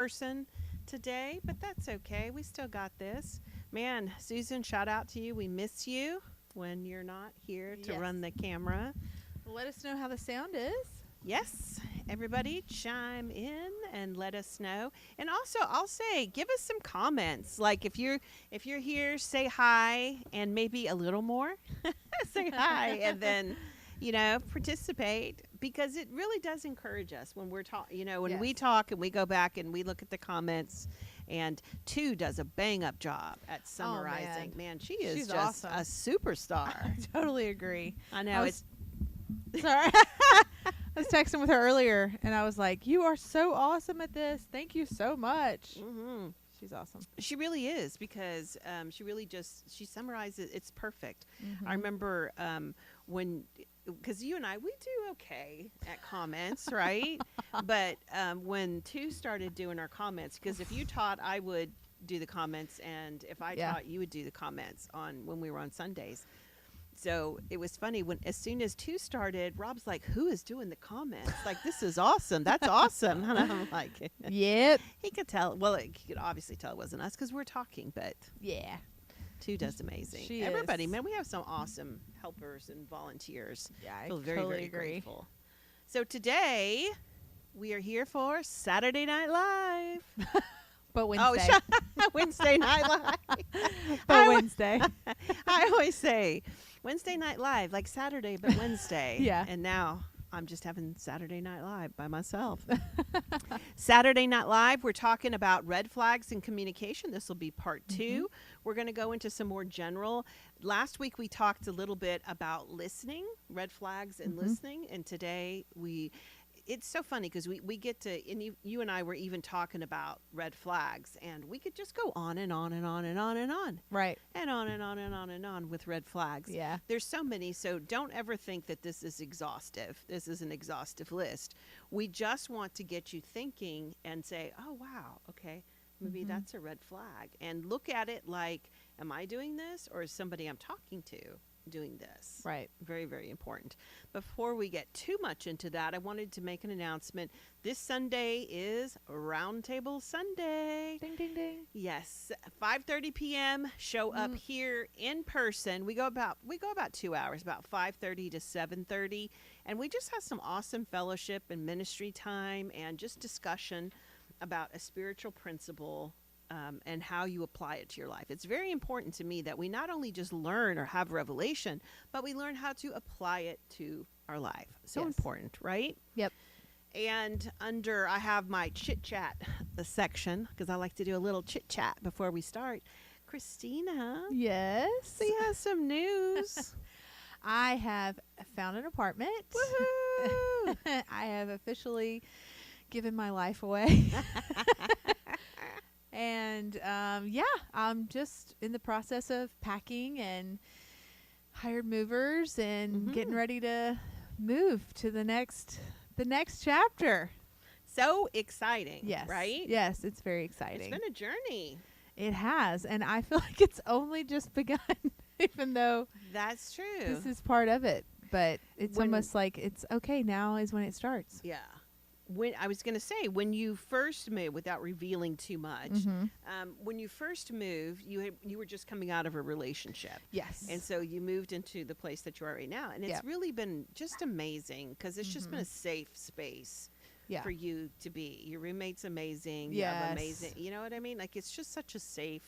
person today, but that's okay. We still got this. Man, Susan, shout out to you. We miss you when you're not here to Yes. run the camera. Let us know how the sound is. Yes, everybody chime in and let us know. And also, I'll say, give us some comments. Like if you're here, say hi and maybe a little more. Say hi and then participate because it really does encourage us when we're talking. When we Yes. talk and we go back and we look at the comments. And two does a bang up job at summarizing. Man, she is She's just awesome. a superstar. I totally agree. I know it's. Sorry. I was texting with her earlier, and I was like, "You are so awesome at this. Thank you so much." Mm-hmm. She's awesome. She really is because she really she summarizes. It's perfect. Mhm. I remember when, because you and I, we do okay at comments, right? But when two started doing our comments, because if you taught, I would do the comments, and if I Yeah. taught, you would do the comments on when we were on Sundays. So it was funny when, as soon as two started, Rob's like, "Who is doing the comments? Like, this is awesome. That's awesome." And I'm like, Yep. he could tell. Well, he could obviously tell it wasn't us because we're talking, but Yeah. two does amazing. She Everybody, is. man, we have some awesome helpers and volunteers. Yeah. I Feel very, totally very agree. grateful. So today we are here for Saturday Night Live. But Oh, Wednesday. Wednesday Night Live. But Wednesday. I always say Wednesday Night Live, like Saturday, but Wednesday. Yeah. And now I'm just having Saturday Night Live by myself. Saturday Night Live, we're talking about red flags in communication. This will be part 2. We're going to go into some more general. Last week we talked a little bit about listening, red flags and listening. And today it's so funny because we get to, and you and I were even talking about red flags, and we could just go on and on and on and on and on Right. and on and on and on and on with red flags. Yeah. There's so many, so don't ever think that this is exhaustive. This is an exhaustive list. We just want to get you thinking and say, oh, wow, okay, maybe that's a red flag. And look at it like, am I doing this or is somebody I'm talking to doing this? Right. Very, very important. Before we get too much into that, I wanted to make an announcement. This Sunday is Roundtable Sunday. Ding ding ding. Yes, 5:30 p.m. Show up here in person. We go about 2 hours, about 5:30 to 7:30, and we just have some awesome fellowship and ministry time and just discussion about a spiritual principle and how you apply it to your life. It's very important to me that we not only just learn or have revelation, but we learn how to apply it to our life. So Yes. important, right? Yep. And I have my chit chat section because I like to do a little chit chat before we start. Christina, Yes. we have some news. I have found an apartment. Woohoo! I have officially given my life away. And yeah, I'm just in the process of packing and hired movers and getting ready to move to the next chapter. So exciting, Yes. right? Yes, it's very exciting. It's been a journey. It has, and I feel like it's only just begun, even though That's true. this is part of it. But it's When- almost like it's okay, now is when it starts. Yeah. When I was going to say, when you first moved, without revealing too much, when you first moved, you were just coming out of a relationship. Yes. And so you moved into the place that you are right now. And it's Yep. really been just amazing because it's just been a safe space yeah. for you to be. Your roommate's amazing. You have Yes. amazing. You know what I mean? Like, it's just such a safe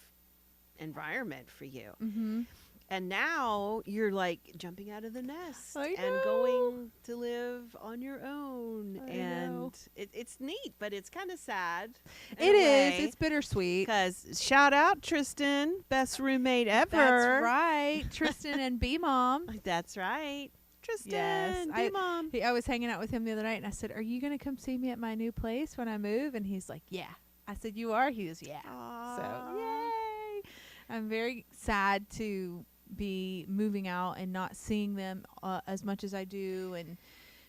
environment for you. Mm-hmm. And now you're like jumping out of the nest I and know. going to live on your own. I And know. it's neat, but it's kind of sad. It is. It's bittersweet. Because shout out Tristan, best roommate ever. That's right. Tristan and B Mom. That's right. Tristan, Yes, be mom. I was hanging out with him the other night, and I said, "Are you going to come see me at my new place when I move?" And he's like, "Yeah." I said, "You are?" He goes, "Yeah." So, Aw. yay! I'm very sad to be moving out and not seeing them as much as I do, and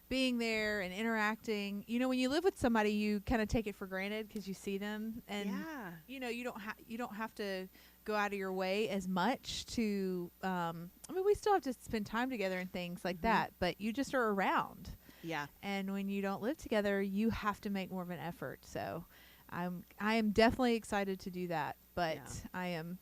being there and interacting. You know, when you live with somebody, you kind of take it for granted because you see them, and Yeah. you know, you don't have to go out of your way as much to. I mean, we still have to spend time together and things like that, but you just are around. Yeah. And when you don't live together, you have to make more of an effort. So I am definitely excited to do that, but Yeah. I am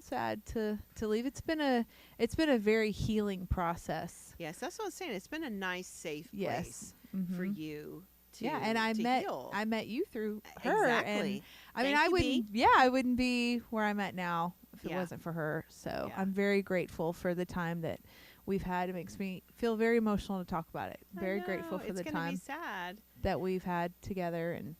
sad to leave. It's been a very healing process. Yes, that's what I'm saying. It's been a nice, safe place Yes. for Mhm. you to Yeah, and to heal. I met you through her, and Exactly. I mean, Thank I you, B. wouldn't, yeah, I wouldn't be where I'm at now if it Yeah. wasn't for her. So Yeah. I'm very grateful for the time that we've had. It makes me feel very emotional to talk about it. I Very know, grateful for it's the gonna be time sad. that we've had together and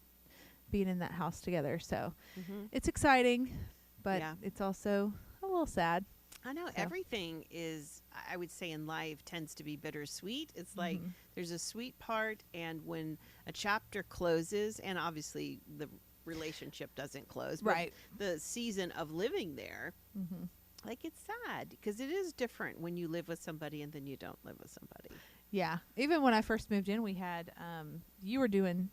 being in that house together. So Hmm. it's exciting, but Yeah. it's also a little sad. I know So. everything is, I would say, in life tends to be bittersweet. It's like Mhm. there's a sweet part, and when a chapter closes, and obviously the relationship doesn't close, but Right. the season of living there, Mhm. like it's sad because it is different when you live with somebody and then you don't live with somebody. Yeah. Even when I first moved in, we had you were doing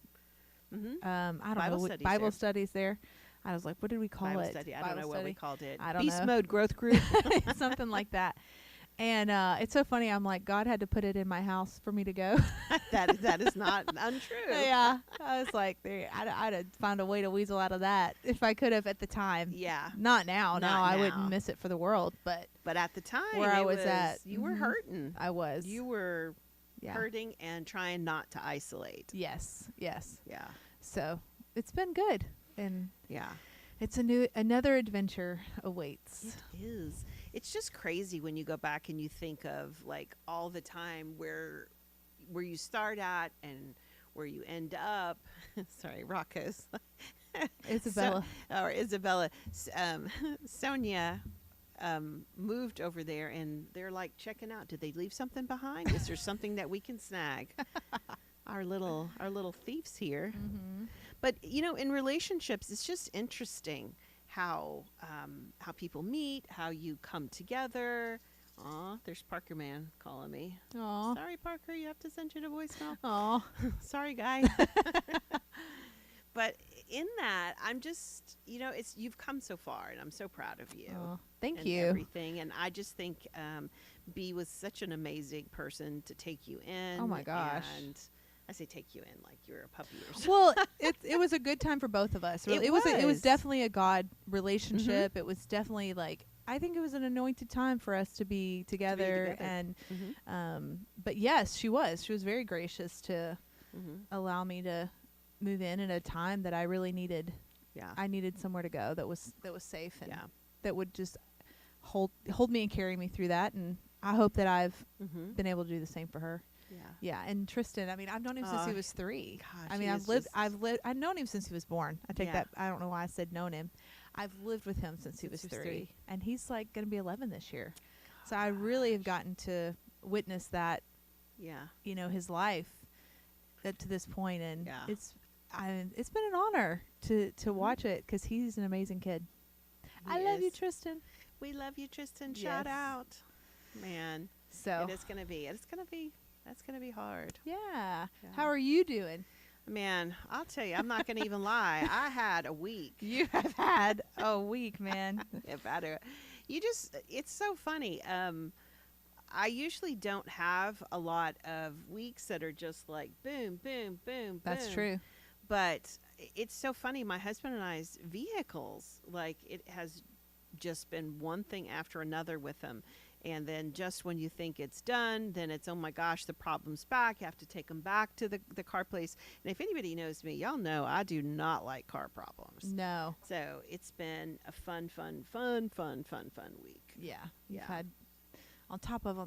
Hmm. I don't Bible know, studies Bible there. studies there. I was like, what did we call Bible it? study. I don't know what we called it. I don't Beast know. mode growth group. Something like that. And it's so funny. I'm like, God had to put it in my house for me to go. that is not untrue. Yeah. I was like, I'd have found a way to weasel out of that if I could have at the time. Yeah. Not now. Not Now I now. wouldn't miss it for the world. But But at the time, where I it was at, you were mhm. hurting. I was. You were Yeah. hurting and trying not to isolate. Yes. Yes. Yeah. So it's been good. And Yeah. it's another adventure awaits. It is. It's just crazy when you go back and you think of like all the time where you start at and where you end up. Sorry, Rocco's. Isabella. Isabella. Sonia moved over there and they're like checking out. Did they leave something behind? Is there something that we can snag? Our little thieves here. Mm-hmm. But you know, in relationships, it's just interesting how people meet, how you come together. Aw, there's Parker Man calling me. Aw. Sorry, Parker, you have to send you to voicemail. Aw. Sorry, guy. But in that, I'm just, you know, you've come so far, and I'm so proud of you. Aw. Thank and you. Everything, and I just think B was such an amazing person to take you in. Oh my gosh. And I say take you in like you're a puppy or something. Well, it was a good time for both of us. Really. It was definitely a God relationship. It was definitely like, I think it was an anointed time for us to be together. And but yes, she was very gracious to allow me to move in at a time that I really needed. Yeah. I needed somewhere to go that was safe and Yeah. that would just hold me and carry me through that. And I hope that I've been able to do the same for her. Yeah. Yeah, and Tristan, I mean, I've known him since he was 3. Gosh, I mean, I've known him since he was born. I take that. I don't know why I said known him. I've lived with him since he was 3, and he's like going to be 11 this year. So I really have gotten to witness that. Yeah. You know, his life to this point, and Yeah. it's been an honor to watch it because he's an amazing kid. I love you, Tristan. We love you, Tristan. Yes. Shout out, man. So That's gonna be hard. Yeah. Yeah. How are you doing? Man, I'll tell you, I'm not gonna even lie. I had a week. You have had a week, man. It's so funny. I usually don't have a lot of weeks that are just like boom, boom, boom, That's boom. true. But it's so funny. My husband and I's vehicles, like it has just been one thing after another with them. And then just when you think it's done, then it's, oh my gosh, the problem's back. You have to take them back to the car place. And if anybody knows me, y'all know I do not like car problems. No. So it's been a fun week. Yeah. You've Yeah. had on top of.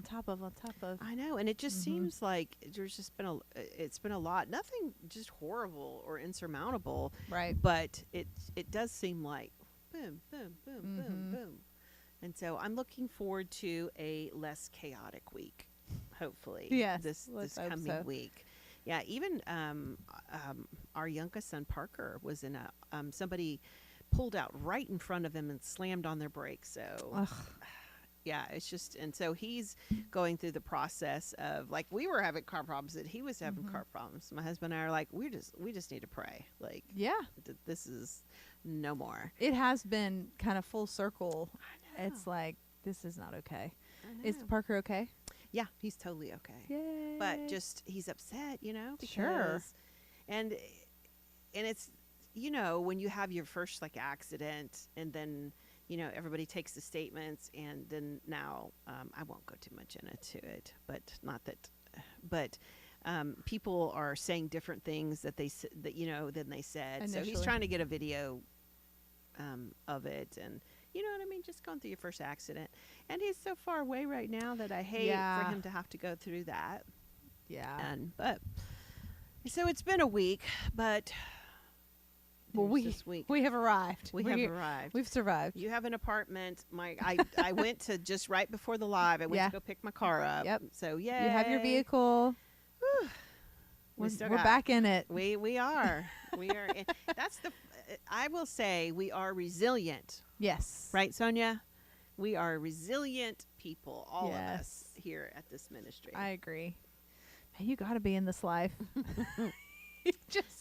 I know, and it just seems like there's just been it's been a lot. Nothing just horrible or insurmountable, Right. but it does seem like boom, boom, boom, boom, boom. And so I'm looking forward to a less chaotic week, hopefully. Yes, This let's hope coming so. week. Yeah, even our youngest son Parker was in somebody pulled out right in front of him and slammed on their brakes. So Ugh. yeah, it's just, and so he's going through the process of, like, we were having car problems and he was having car problems. My husband and I are like, we just need to pray. Like, Yeah. This is no more. It has been kind of full circle. I know. It's like, this is not okay. I know. Is Parker okay? Yeah, he's totally okay. Yay. But just he's upset, Sure. and it's when you have your first like accident and then, everybody takes the statements and then now, I won't go too much into it, but not that, but people are saying different things that than they said. So he's Initially. trying to get a video of it, and you know what I mean, just going through your first accident. And he's so far away right now that I hate Yeah. for him to have to go through that. Yeah. But so it's been a week, but Well, there's this week we have arrived. we We're have here. arrived. We've survived. You have an apartment. I went to just right before the live. I went Yeah. to go pick my car up. Yep. So yeah, You have your vehicle. We still We're got- back in it. We are. That's the. I will say we are resilient, Yes. right, Sonia? We are resilient people, all of us Yes. here at this ministry. I agree. Man, you got to be in this life.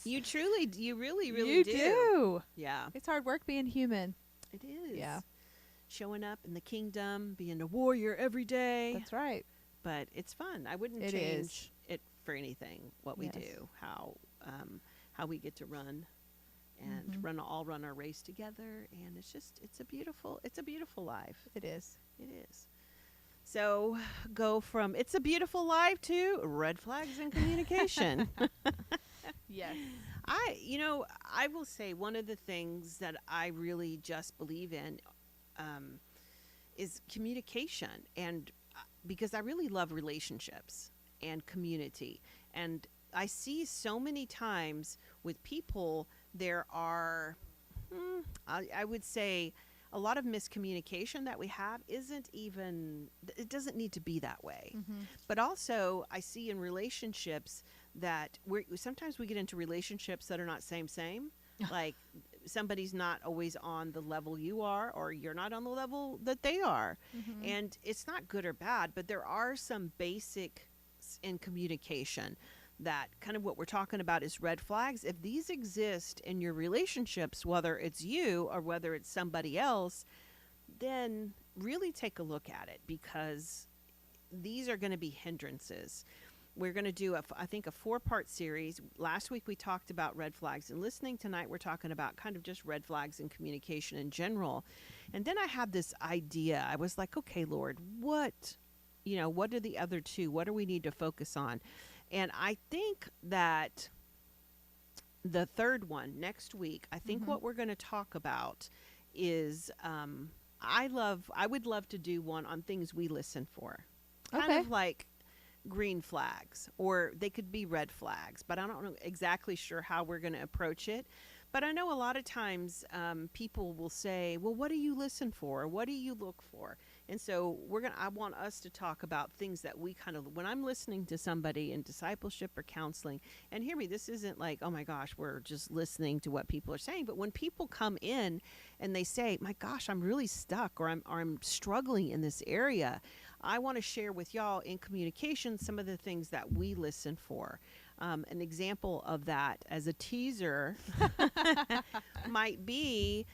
You really, really you do. do. Yeah, It's hard work being human. it is. Yeah. Showing up in the kingdom, being a warrior every day. That's right. But it's fun. I wouldn't It change is. it for anything. What we Yes. do, how we get to run, and Mhm. run our race together, and it's a beautiful life. It is. It is. So go from it's a beautiful life to red flags in communication. Yes. I will say one of the things that I really just believe in is communication, and because I really love relationships and community, and I see so many times with people there are, I would say, a lot of miscommunication that we have it doesn't need to be that way. Mm-hmm. But also, I see in relationships that sometimes we get into relationships that are not same. Like somebody's not always on the level you are, or you're not on the level that they are. Mm-hmm. And it's not good or bad, but there are some basics in communication that kind of what we're talking about is red flags. If these exist in your relationships, whether it's you or whether it's somebody else, then really take a look at it, because these are going to be hindrances. We're going to do, I think, a 4-part series. Last week we talked about red flags and listening. Tonight we're talking about kind of just red flags and communication in general. And then I had this idea. I was like, okay, Lord, what are the other two? What do we need to focus on? And I think that the third one next week, I think what we're going to talk about is I would love to do one on things we listen for. Kind Okay. of like green flags, or they could be red flags, but I don't know exactly sure how we're going to approach it. But I know a lot of times people will say, well, what do you listen for? What do you look for? And so I want us to talk about things that we kind of, when I'm listening to somebody in discipleship or counseling, and hear me, this isn't like, oh my gosh, we're just listening to what people are saying. But when people come in and they say, my gosh, I'm really stuck, or I'm struggling in this area, I want to share with y'all in communication some of the things that we listen for. An example of that as a teaser might be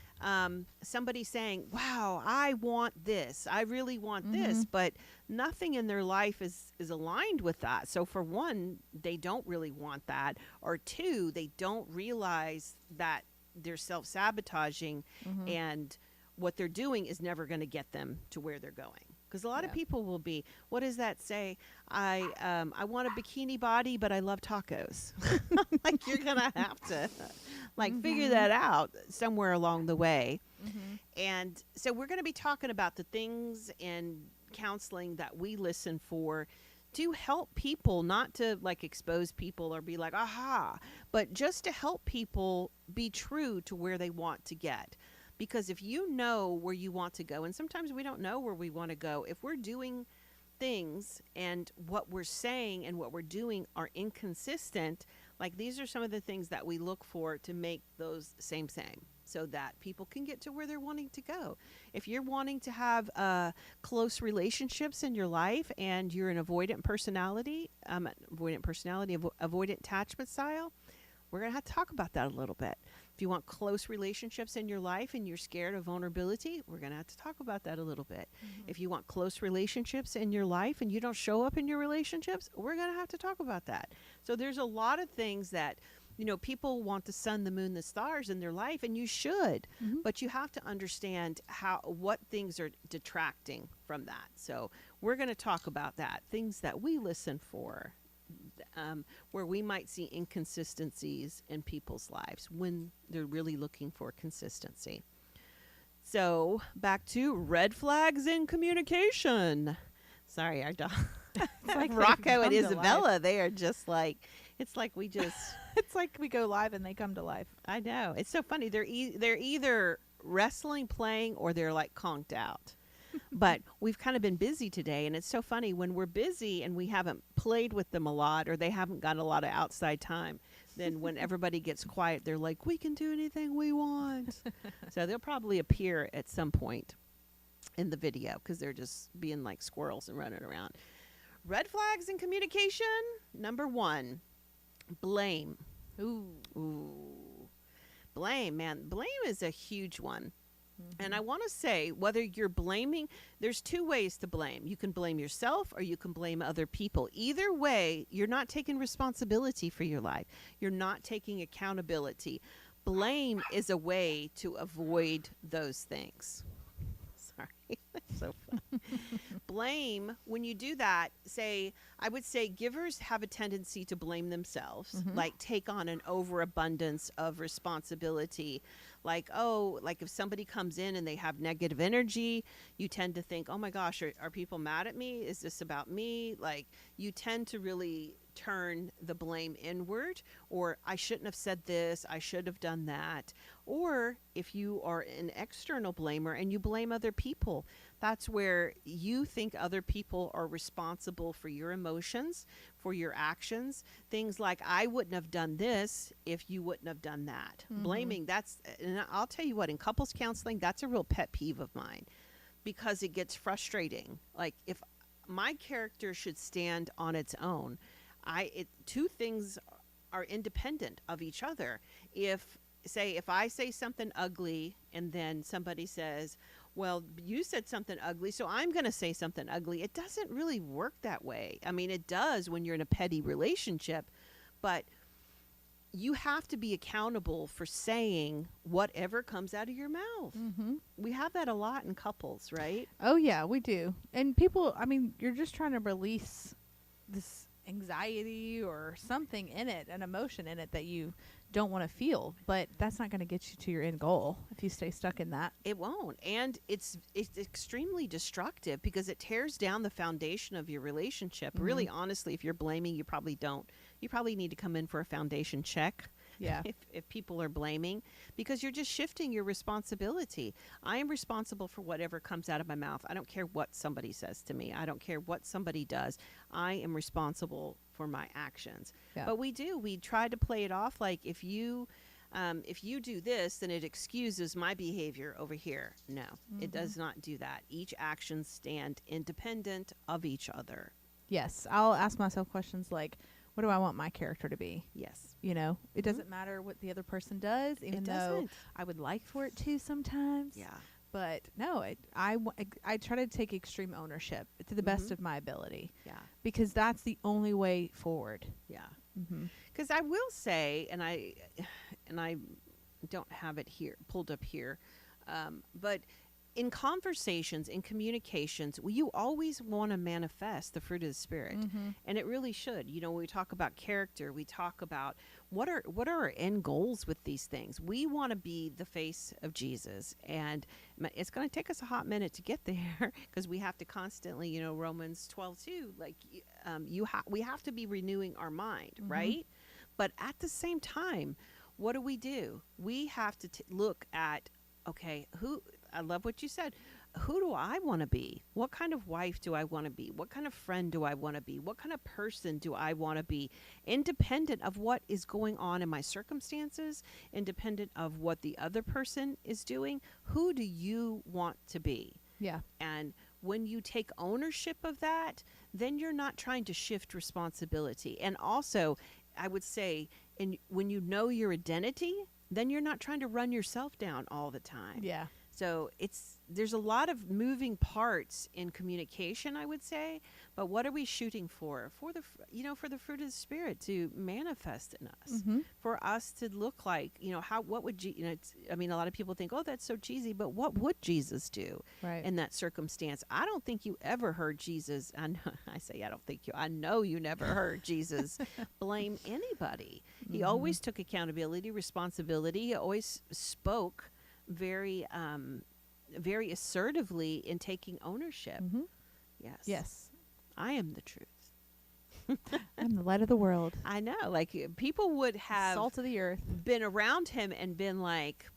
somebody saying, wow, I want this. I really want this, but nothing in their life is aligned with that. So for one, they don't really want that. Or two, they don't realize that they're self-sabotaging and what they're doing is never going to get them to where they're going. Because a lot of people will be, what does that say? I want a bikini body, but I love tacos. Like, you're going to have to figure that out somewhere along the way. And so we're going to be talking about the things in counseling that we listen for to help people, not to expose people or be like, aha, but just to help people be true to where they want to get. Because if you know where you want to go, and sometimes we don't know where we want to go, if we're doing things and what we're saying and what we're doing are inconsistent, these are some of the things that we look for to make those same, so that people can get to where they're wanting to go. If you're wanting to have close relationships in your life and you're an avoidant personality, avoidant attachment style, we're going to have to talk about that a little bit. If you want close relationships in your life and you're scared of vulnerability, we're going to have to talk about that a little bit. If you want close relationships in your life and you don't show up in your relationships, we're going to have to talk about that. So there's a lot of things that You know, people want the sun, the moon, the stars in their life, and you should, but you have to understand what things are detracting from that. So we're going to talk about that, things that we listen for, where we might see inconsistencies in people's lives when they're really looking for consistency. So back to red flags in communication. Sorry, our dog. It's like Rocco and they've come to Isabella, life. they are just like, it's like we just, It's like we go live and they come to life. I know. It's so funny. They're either wrestling, playing, or they're like conked out. But we've kind of been busy today, and it's so funny when we're busy and we haven't played with them a lot, or they haven't got a lot of outside time. Then when everybody gets quiet, they're like, we can do anything we want. So they'll probably appear at some point in the video because they're just being like squirrels and running around. Red flags in communication. Number 1, blame. Ooh. Blame, man. Blame is a huge one. And I want to say, whether you're blaming, there's 2 ways to blame. You can blame yourself or you can blame other people. Either way, you're not taking responsibility for your life. You're not taking accountability. Blame is a way to avoid those things. Sorry. So fun. Blame, when you do that, I would say givers have a tendency to blame themselves, like take on an overabundance of responsibility. Like if somebody comes in and they have negative energy, you tend to think, oh my gosh, are people mad at me? Is this about me? Like, you tend to really turn the blame inward, or I shouldn't have said this, I should have done that. Or if you are an external blamer and you blame other people, that's where you think other people are responsible for your emotions, for your actions. Things like, I wouldn't have done this if you wouldn't have done that. Blaming, and I'll tell you what, in couples counseling, that's a real pet peeve of mine, because it gets frustrating. Like, if my character should stand on its own, 2 things are independent of each other. If I say something ugly and then somebody says, well, you said something ugly, so I'm going to say something ugly. It doesn't really work that way. I mean, it does when you're in a petty relationship, but you have to be accountable for saying whatever comes out of your mouth. We have that a lot in couples, right? Oh, yeah, we do. And people, I mean, you're just trying to release this anxiety or something in it, an emotion in it that you don't want to feel, but that's not going to get you to your end goal if you stay stuck in that. It won't. And it's extremely destructive because it tears down the foundation of your relationship. Really, honestly, if you're blaming, you probably need to come in for a foundation check. Yeah. If people are blaming, because you're just shifting your responsibility. I am responsible for whatever comes out of my mouth. I don't care what somebody says to me. I don't care what somebody does. I am responsible for my actions. Yeah. But we try to play it off like, if you do this, then it excuses my behavior over here. No, it does not do that. Each action stand independent of each other. Yes. I'll ask myself questions like, what do I want my character to be? Yes. You know, it doesn't matter what the other person does, even though I would like for it to sometimes. Yeah. But no, I try to take extreme ownership to the best of my ability. Yeah. Because that's the only way forward. Yeah. Because I will say, and I don't have it here pulled up here, but in conversations, in communications, you always want to manifest the fruit of the Spirit, and it really should. You know, when we talk about character, we talk about what are our end goals with these things. We want to be the face of Jesus, and it's going to take us a hot minute to get there because we have to constantly, you know, Romans 12:2, like we have to be renewing our mind, right? But at the same time, what do? We have to look at, okay, I love what you said. Who do I want to be? What kind of wife do I want to be? What kind of friend do I want to be? What kind of person do I want to be? Independent of what is going on in my circumstances, independent of what the other person is doing, who do you want to be? Yeah. And when you take ownership of that, then you're not trying to shift responsibility. And also, I would say, when you know your identity, then you're not trying to run yourself down all the time. Yeah. So there's a lot of moving parts in communication, I would say. But what are we shooting for? For the fruit of the Spirit to manifest in us, Mm-hmm. for us to look like, what would a lot of people think, oh, that's so cheesy, but what would Jesus do Right. in that circumstance? I don't think you ever heard Jesus. I know you never heard Jesus blame anybody. He Mhm. always took accountability, responsibility. He always spoke very very assertively in taking ownership. Mhm. Yes. Yes. I am the truth. I'm the light of the world. I know. Like, people would have Salt of the earth. been around him and been like,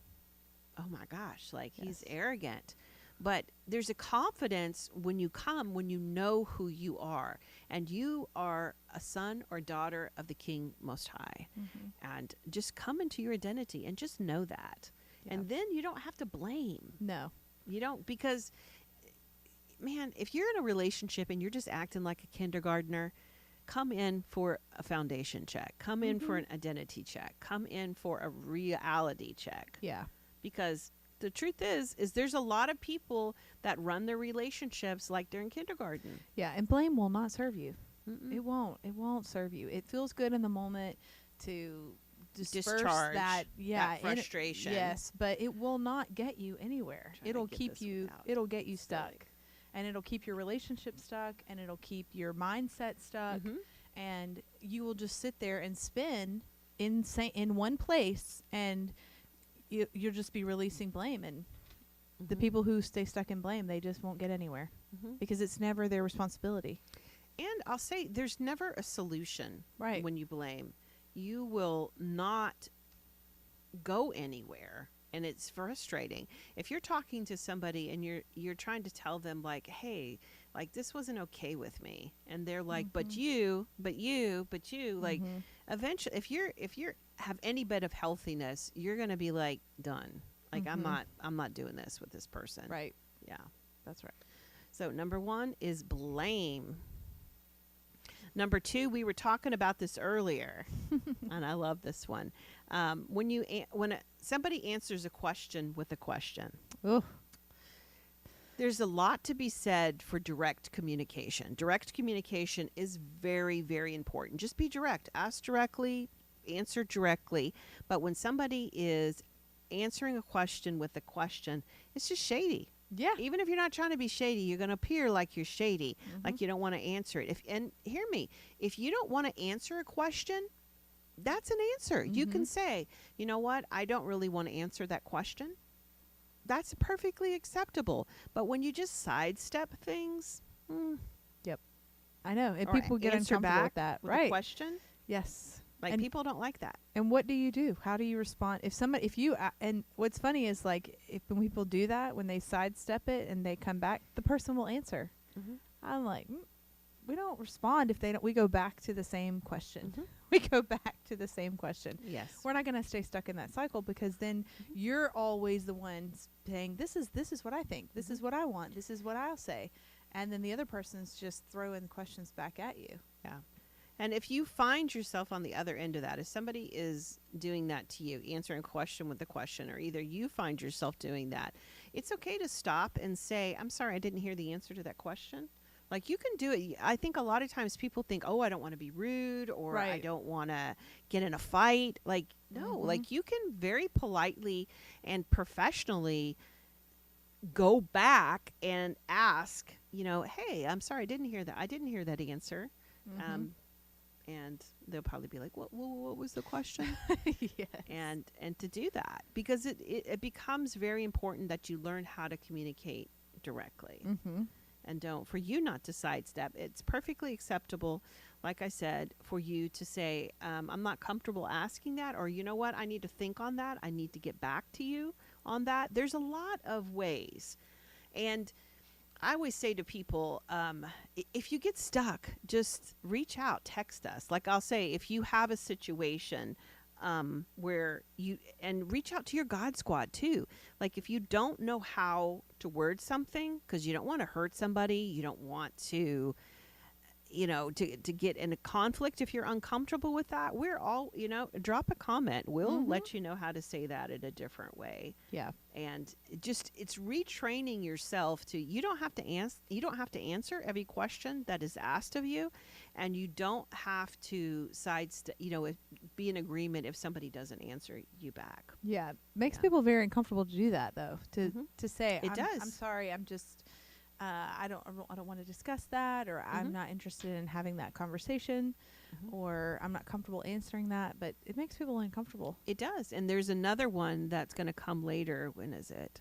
oh my gosh, like he's Yes. arrogant. But there's a confidence when you come, when you know who you are, and you are a son or daughter of the King Most High. Mm-hmm. And just come into your identity and just know that. Yeah. And then you don't have to blame. No. You don't, because, man, if you're in a relationship and you're just acting like a kindergartner, come in for a foundation check. Come in for an identity check. Come in for a reality check. Yeah. Because the truth is there's a lot of people that run their relationships like they're in kindergarten. Yeah. And blame will not serve you. Mm-mm. It won't. It won't serve you. It feels good in the moment to disperse Discharge that. Yeah. that frustration. Yes, but it will not get you anywhere. Trying to It'll get keep this you. without It'll get you stuck, spilling. and it'll keep your relationship stuck, and it'll keep your mindset stuck, Mhm. and you will just sit there and spin in one place, and you'll just be releasing blame, and the Mhm. people who stay stuck in blame, they just won't get anywhere Mhm. because it's never their responsibility. And I'll say there's never a solution. Right. When you blame, you will not go anywhere, and it's frustrating. If you're talking to somebody and you're trying to tell them, like, hey, like, this wasn't okay with me, and they're like, but you, like, Mhm. eventually, if you're have any bit of healthiness, you're gonna be like, done. Like, Mhm. I'm not doing this with this person. Right. Yeah. That's right. So number 1 is blame. Number 2, we were talking about this earlier, and I love this one. When somebody answers a question with a question, Oh. there's a lot to be said for direct communication. Direct communication is very, very important. Just be direct. Ask directly, answer directly. But when somebody is answering a question with a question, it's just shady. Yeah. Even if you're not trying to be shady, you're going to appear like you're shady, Mhm. like you don't want to answer it. And hear me, if you don't want to answer a question, that's an answer. You can Mhm. say, you know what, I don't really want to answer that question. That's perfectly acceptable. But when you just sidestep things, I know. And or people get answer uncomfortable back with that. with a Right. question, Yes. like, And- people don't like that. And what do you do? How do you respond? And what's funny is, like, when people do that, when they sidestep it and they come back, the person will answer. Mm-hmm. I'm like, we don't respond if they don't. We go back to the same question. Mhm. We go back to the same question. Yes. We're not going to stay stuck in that cycle, because then you're always the one saying, this is what I think. This is what I want. This is what I'll say. And then the other person's just throwing questions back at you. Yeah. And if you find yourself on the other end of that, if somebody is doing that to you, answering a question with a question, or either you find yourself doing that, it's okay to stop and say, I'm sorry, I didn't hear the answer to that question. Like, you can do it. I think a lot of times people think, oh, I don't want to be rude, or I Right. don't want to get in a fight. Like, no, Mhm. like, you can very politely and professionally go back and ask, hey, I'm sorry, I didn't hear that. I didn't hear that answer. Mhm. And they'll probably be like, what was the question? Yes. and to do that, because it becomes very important that you learn how to communicate directly, Mhm. and for you not to sidestep. It's perfectly acceptable, like I said, for you to say, I'm not comfortable asking that, or, you know what, I need to think on that. I need to get back to you on that. There's a lot of ways. And I always say to people, if you get stuck, just reach out, text us. Like, I'll say, if you have a situation where and reach out to your God squad too. Like, if you don't know how to word something, because you don't want to hurt somebody, you don't want to, to get in a conflict, if you're uncomfortable with that, we're all, drop a comment. We'll let you know how to say that in a different way. Yeah. And it's retraining yourself to, you don't have to answer every question that is asked of you, and you don't have to be in agreement if somebody doesn't answer you back. Yeah. Makes Yeah. people very uncomfortable to do that, though, to say, It does. I'm sorry, I'm just, I don't want to discuss that, or I'm not interested in having that conversation, or I'm not comfortable answering that. But it makes people uncomfortable. It does. And there's another one that's going to come later. When is it?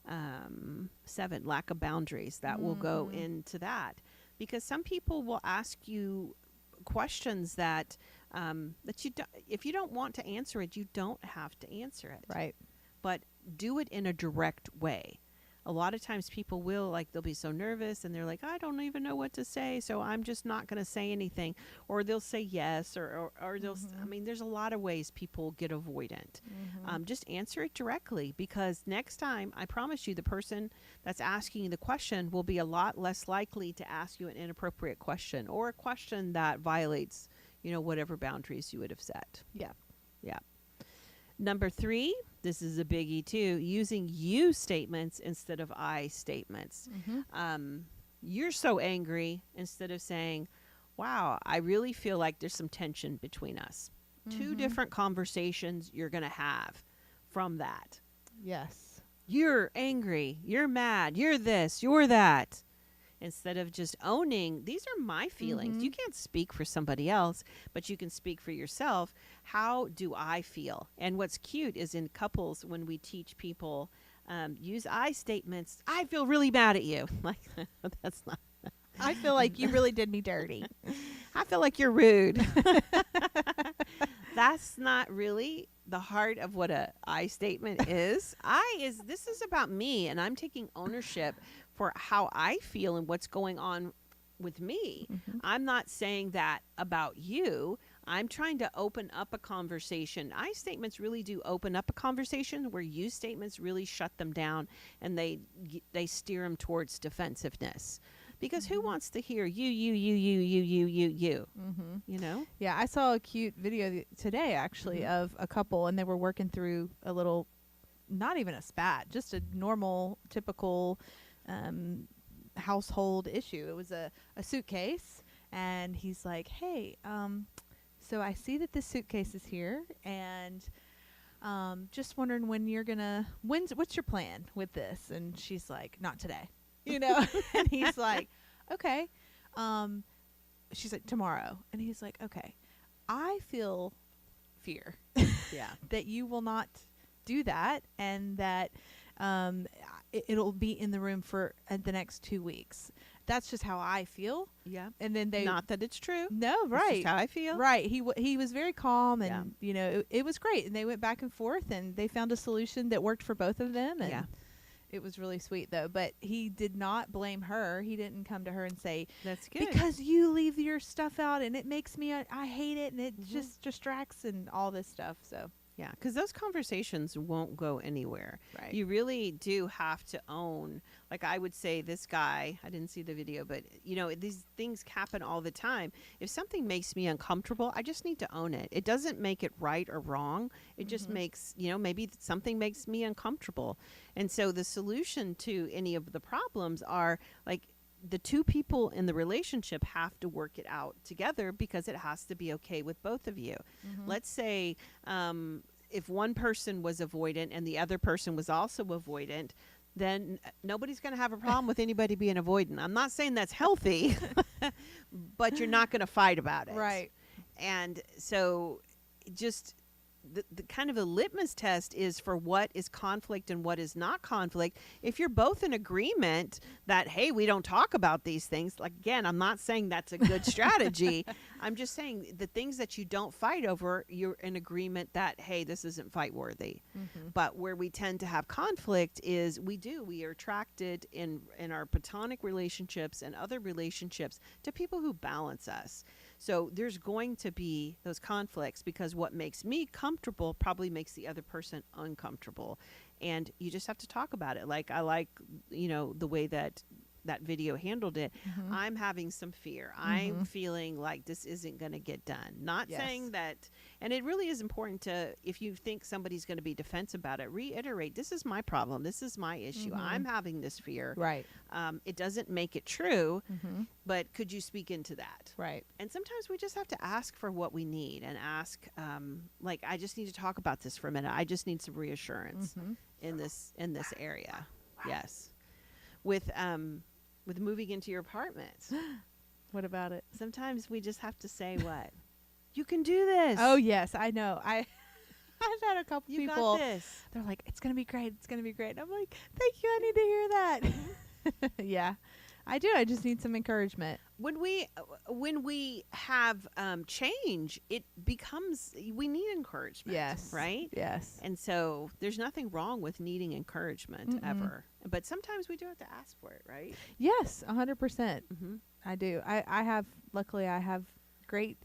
7, lack of boundaries. That will go into that, because some people will ask you questions that that you don't, if you don't want to answer it, you don't have to answer it. Right. But do it in a direct way. A lot of times people will, they'll be so nervous and they're like, I don't even know what to say, so I'm just not going to say anything. Or they'll say yes, or they'll, there's a lot of ways people get avoidant. Just answer it directly, because next time, I promise you, the person that's asking you the question will be a lot less likely to ask you an inappropriate question, or a question that violates, whatever boundaries you would have set. Yeah. Yeah. Number 3, this is a biggie too, using you statements instead of I statements. You're so angry, instead of saying, wow, I really feel like there's some tension between us. 2 different conversations you're going to have from that. Yes. You're angry, you're mad, you're this, you're that. Instead of just owning, these are my feelings. You can't speak for somebody else, but you can speak for yourself. How do I feel? And what's cute is, in couples, when we teach people use I statements, I feel really mad at you. That's not. I feel like you really did me dirty. I feel like you're rude. That's not really the heart of what a I statement is. This is about me, and I'm taking ownership for how I feel and what's going on with me. I'm not saying that about you. I'm trying to open up a conversation. I statements really do open up a conversation, where you statements really shut them down, and they steer them towards defensiveness. Because who wants to hear you? Yeah, I saw a cute video today, actually, of a couple, and they were working through a little, not even a spat, just a normal, typical household issue. It was a suitcase, and he's like, hey, so I see that this suitcase is here, and just wondering what's your plan with this? And she's like, not today. And he's like, okay. She's like, tomorrow. And he's like, okay, I feel fear that you will not do that, and that it'll be in the room for the next 2 weeks. That's just how I feel. Yeah. And then not that it's true. No, right. That's just how I feel. Right. He was very calm, and it was great. And they went back and forth, and they found a solution that worked for both of them. And it was really sweet, though. But he did not blame her. He didn't come to her and say, that's good, because you leave your stuff out and it makes me, I hate it, and it just distracts and all this stuff. So. Yeah, because those conversations won't go anywhere. Right. You really do have to own. Like, I would say, this guy, I didn't see the video, but, these things happen all the time. If something makes me uncomfortable, I just need to own it. It doesn't make it right or wrong. It just makes, maybe something makes me uncomfortable. And so the solution to any of the problems are, like, the 2 people in the relationship have to work it out together, because it has to be okay with both of you. Let's say if one person was avoidant and the other person was also avoidant, then nobody's going to have a problem with anybody being avoidant. I'm not saying that's healthy, but you're not going to fight about it. Right. And so just the kind of a litmus test is for what is conflict and what is not conflict. If you're both in agreement that, hey, we don't talk about these things, like, again, I'm not saying that's a good strategy. I'm just saying the things that you don't fight over, you're in agreement that, hey, this isn't fight worthy. But where we tend to have conflict is we are attracted in our platonic relationships and other relationships to people who balance us. So there's going to be those conflicts, because what makes me comfortable probably makes the other person uncomfortable. And you just have to talk about it. Like, I like, the way that that video handled it. Mhm. I'm having some fear. I'm Mhm. feeling like this isn't going to get done. Not Yes. saying that, and it really is important to, if you think somebody's going to be defensive about it, reiterate, this is my problem. This is my issue. Mhm. I'm having this fear. Right. It doesn't make it true, Mhm. but could you speak into that? Right. And sometimes we just have to ask for what we need and ask, like, I just need to talk about this for a minute. I just need some reassurance Mhm. in this area. Yes. With moving into your apartment, What about it? sometimes we just have to say what? You can do this. Oh yes, I know. I've had a couple You people. got this. They're like, "It's gonna be great. It's gonna be great." I'm like, "Thank you. I need to hear that." Yeah, I do. I just need some encouragement. When we have change, it becomes, we need encouragement. Yes. Right. Yes. And so there's nothing wrong with needing encouragement Mm-mm. ever. But sometimes we do have to ask for it, right? Yes, 100%. Mm-hmm. I do. I have. Luckily, I have great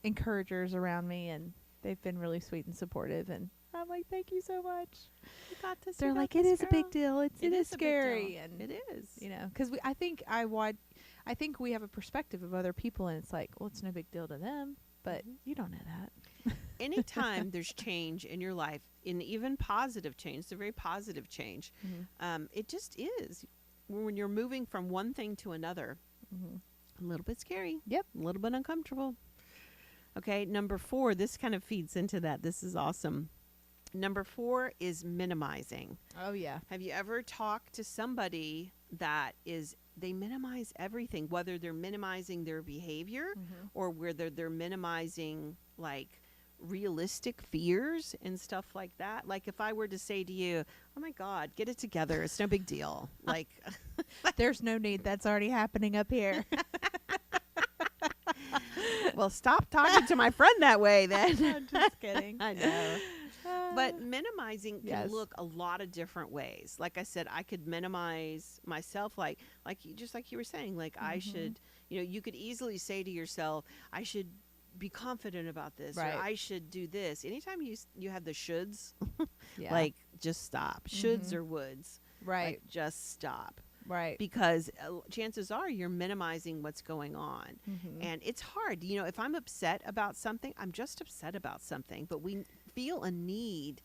encouragers around me, and they've been really sweet and supportive. And I'm like, "Thank you so much." You got this. They're you got like, "It this, is a big girl." deal. It is a big deal. scary, and It is. you know, because I think we have a perspective of other people, and it's like, well, it's no big deal to them, but Mhm. you don't know that. Anytime there's change in your life, in even positive change, it's a very positive change. Mm-hmm. It just is. When you're moving from one thing to another, Mm-hmm. a little bit scary. Yep. A little bit uncomfortable. Okay, number 4, this kind of feeds into that. This is awesome. Number 4 is minimizing. Oh yeah. Have you ever talked to somebody that they minimize everything, whether they're minimizing their behavior Mm-hmm. or whether they're minimizing like realistic fears and stuff like that? Like if I were to say to you, "Oh my God, get it together. It's no big deal." Like, There's no need. That's already happening up here. well, stop talking to my friend that way then. I'm just kidding. I know. But minimizing can Yes. look a lot of different ways. Like I said, I could minimize myself, just like you were saying, like I Mhm. should, you could easily say to yourself, I should be confident about this, Right. or I should do this. Anytime you have the shoulds, Yeah. like just stop. Shoulds Mhm. or woulds, right. like just stop, Right. because chances are you're minimizing what's going on. Mm-hmm. And it's hard. If I'm upset about something, I'm just upset about something. But we feel a need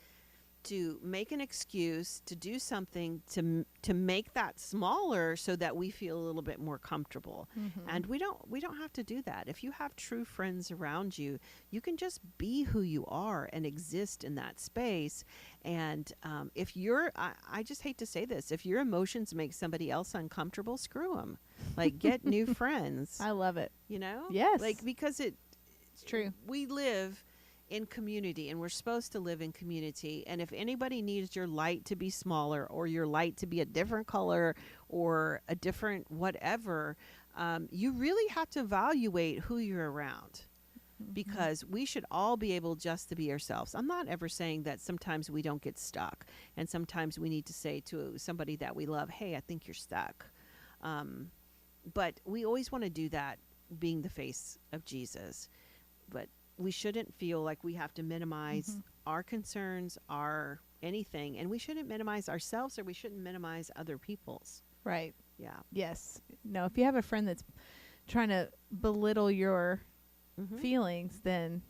to make an excuse to do something to make that smaller so that we feel a little bit more comfortable. Mm-hmm. And we don't have to do that. If you have true friends around you, you can just be who you are and exist in that space. And if I just hate to say this, if your emotions make somebody else uncomfortable, screw them. Like, get new friends. I love it. Yes. Like, because It's true. we live in community, and we're supposed to live in community. And if anybody needs your light to be smaller, or your light to be a different color, or a different whatever, you really have to evaluate who you're around, Mm-hmm. because we should all be able just to be ourselves. I'm not ever saying that sometimes we don't get stuck, and sometimes we need to say to somebody that we love, "Hey, I think you're stuck." But we always want to do that, being the face of Jesus. But we shouldn't feel like we have to minimize Mhm. our concerns, our anything, and we shouldn't minimize ourselves, or we shouldn't minimize other people's. Right. Yeah. Yes. No, if you have a friend that's trying to belittle your Mhm. feelings, then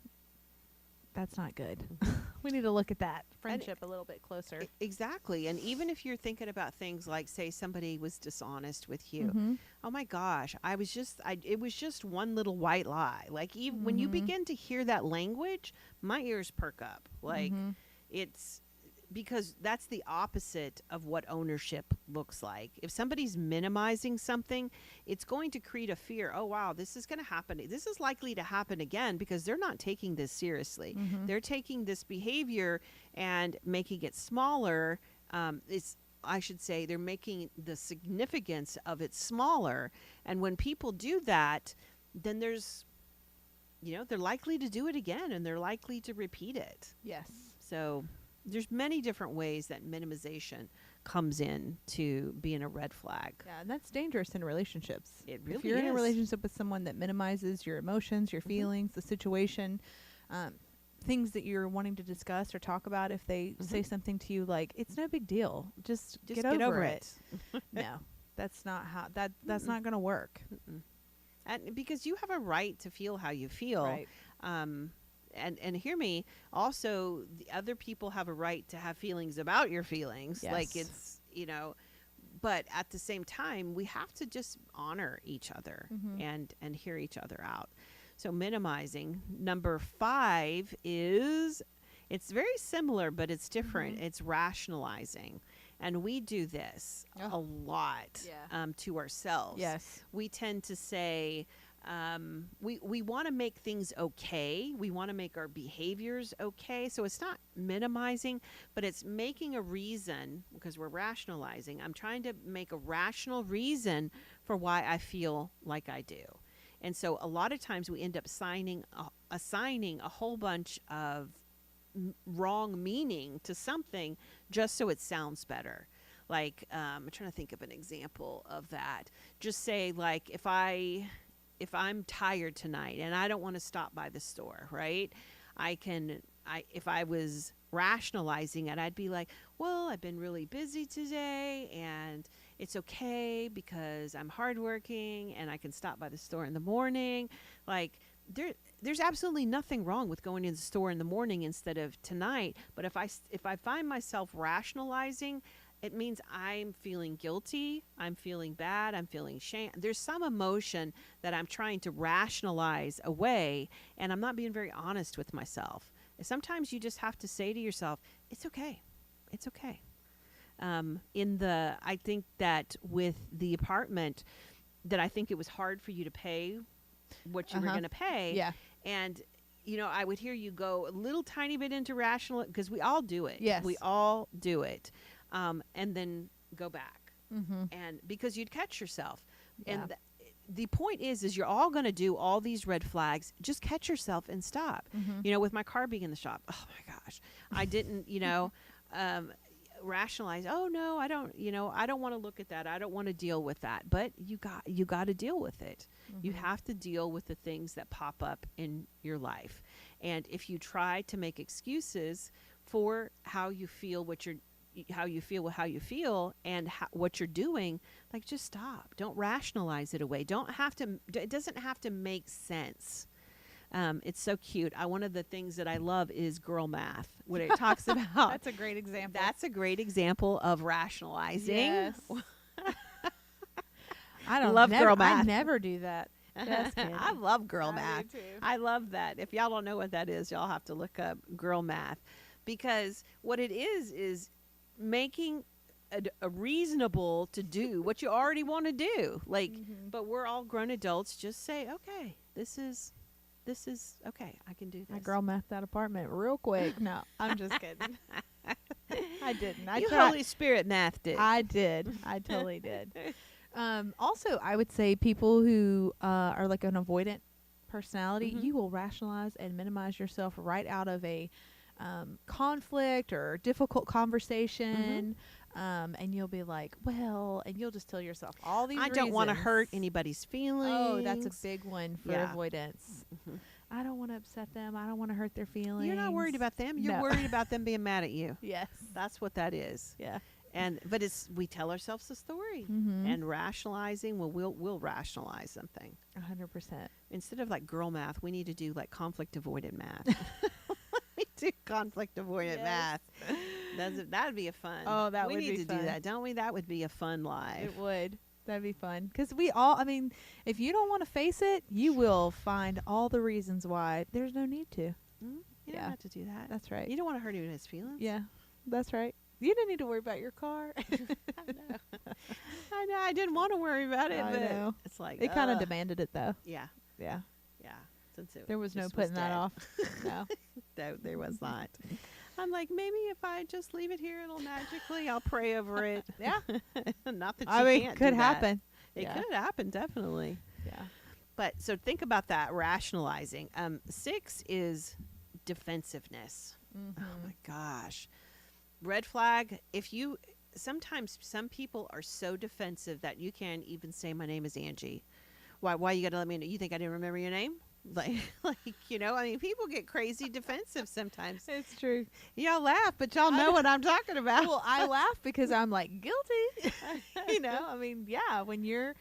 that's not good. We need to look at that friendship a little bit closer. Exactly. And even if you're thinking about things like, say, somebody was dishonest with you, Mm-hmm. oh my gosh, it was just one little white lie. Like, even when you Mhm. begin to hear that language, my ears perk up. Like, Mhm. it's because that's the opposite of what ownership looks like. If somebody's minimizing something, it's going to create a fear. Oh, wow, this is going to happen. This is likely to happen again, because they're not taking this seriously. Mhm. They're taking this behavior and making it smaller. I should say, they're making the significance of it smaller. And when people do that, then they're likely to do it again, and they're likely to repeat it. Yes. So there's many different ways that minimization comes in to being a red flag. Yeah, and that's dangerous in relationships. It really if you're in a is. relationship with someone that minimizes your emotions, your Mhm. feelings, the situation, things that you're wanting to discuss or talk about, if they say something to you like, "It's no big deal, just get over it." No, That's not how that's not going to work. Mm-mm. And because you have a right to feel how you feel. Right. And hear me, also the other people have a right to have feelings about your feelings. Like Yes. it's, but at the same time, we have to just honor each other Mhm. and hear each other out. So minimizing. Number 5 is, it's very similar, but it's different. Mhm. It's rationalizing. And we do this Oh. a lot Yeah. to ourselves. Yes. We tend to say, we want to make things okay. We want to make our behaviors okay. So it's not minimizing, but it's making a reason, because we're rationalizing. I'm trying to make a rational reason for why I feel like I do. And so a lot of times we end up assigning a whole bunch of wrong meaning to something just so it sounds better. Like, I'm trying to think of an example of that. Just say, like, if I'm tired tonight and I don't want to stop by the store, right? If I was rationalizing it, I'd be like, well, I've been really busy today and it's okay because I'm hardworking and I can stop by the store in the morning. Like, there's absolutely nothing wrong with going to the store in the morning instead of tonight. But if I find myself rationalizing, it means I'm feeling guilty, I'm feeling bad, I'm feeling shame. There's some emotion that I'm trying to rationalize away, and I'm not being very honest with myself. Sometimes you just have to say to yourself, it's okay. It's okay. I think that with the apartment, that I think it was hard for you to pay what you were going to pay. Yeah. And, I would hear you go a little tiny bit into rational, because we all do it. Yes. We all do it. And then go back. Mm-hmm. And because you'd catch yourself. Yeah. And the point is you're all going to do all these red flags. Just catch yourself and stop. Mm-hmm. With my car being in the shop, oh my gosh, I didn't, rationalize, oh no, I don't want to look at that. I don't want to deal with that. But you got to deal with it. Mm-hmm. You have to deal with the things that pop up in your life. And if you try to make excuses for how you feel, how you feel and what you're doing, like, just stop. Don't rationalize it away. It doesn't have to make sense. It's so cute. One of the things that I love is girl math, what it talks about. That's a great example. That's a great example of rationalizing. Yes. I don't love girl math. I never do that. Just kidding. I love girl I math. do too. I love that. If y'all don't know what that is, y'all have to look up girl math, because what it is making a reasonable to do what you already want to do. Like, but we're all grown adults. Just say, okay, this is okay. I can do this. I girl mathed that apartment real quick. No, I'm just kidding. I didn't. You Holy Spirit mathed it. I did. I totally did. Also, I would say people who are like an avoidant personality, you will rationalize and minimize yourself right out of a conflict or difficult conversation. And you'll be like, well, and you'll just tell yourself all these I don't want to reasons. hurt anybody's feelings. Oh, that's a big one for Yeah. avoidance. I don't want to upset them. I don't want to hurt their feelings. You're not worried about them. You're No. worried about them being mad at you. Yes. That's what that is. Yeah. But we tell ourselves a story and rationalizing. Well, we'll rationalize something 100%. instead of like girl math. We need to do like conflict avoidant math. We do conflict avoidant math. That'd be a fun. Oh, that we would need be to fun. do that, don't we? That would be a fun live. It would. That'd be fun. Because we all, I mean, if you don't want to face it, you will find all the reasons why there's no need to. You Yeah. don't have to do that. That's right. You don't want to hurt anybody's feelings. Yeah, that's right. You didn't need to worry about your car. I know. I didn't want to worry about it, I but know. it's like It kind of demanded it, though. Yeah, Yeah. yeah. Since it There was no just putting that dead. off. No. No, there was not. I'm like, maybe if I just leave it here, it'll magically. I'll pray over it. Yeah. Not that I you mean, can't could do that. happen. It Yeah. could happen, definitely. Yeah. But so think about that rationalizing. 6 is defensiveness. Mm-hmm. Oh my gosh. Red flag. Sometimes some people are so defensive that you can't even say my name is Angie. Why you got to let me know? You think I didn't remember your name? Like, I mean, people get crazy defensive sometimes. It's true. Y'all laugh, but y'all know what I'm talking about. Well, I laugh because I'm like guilty. I mean, yeah, when your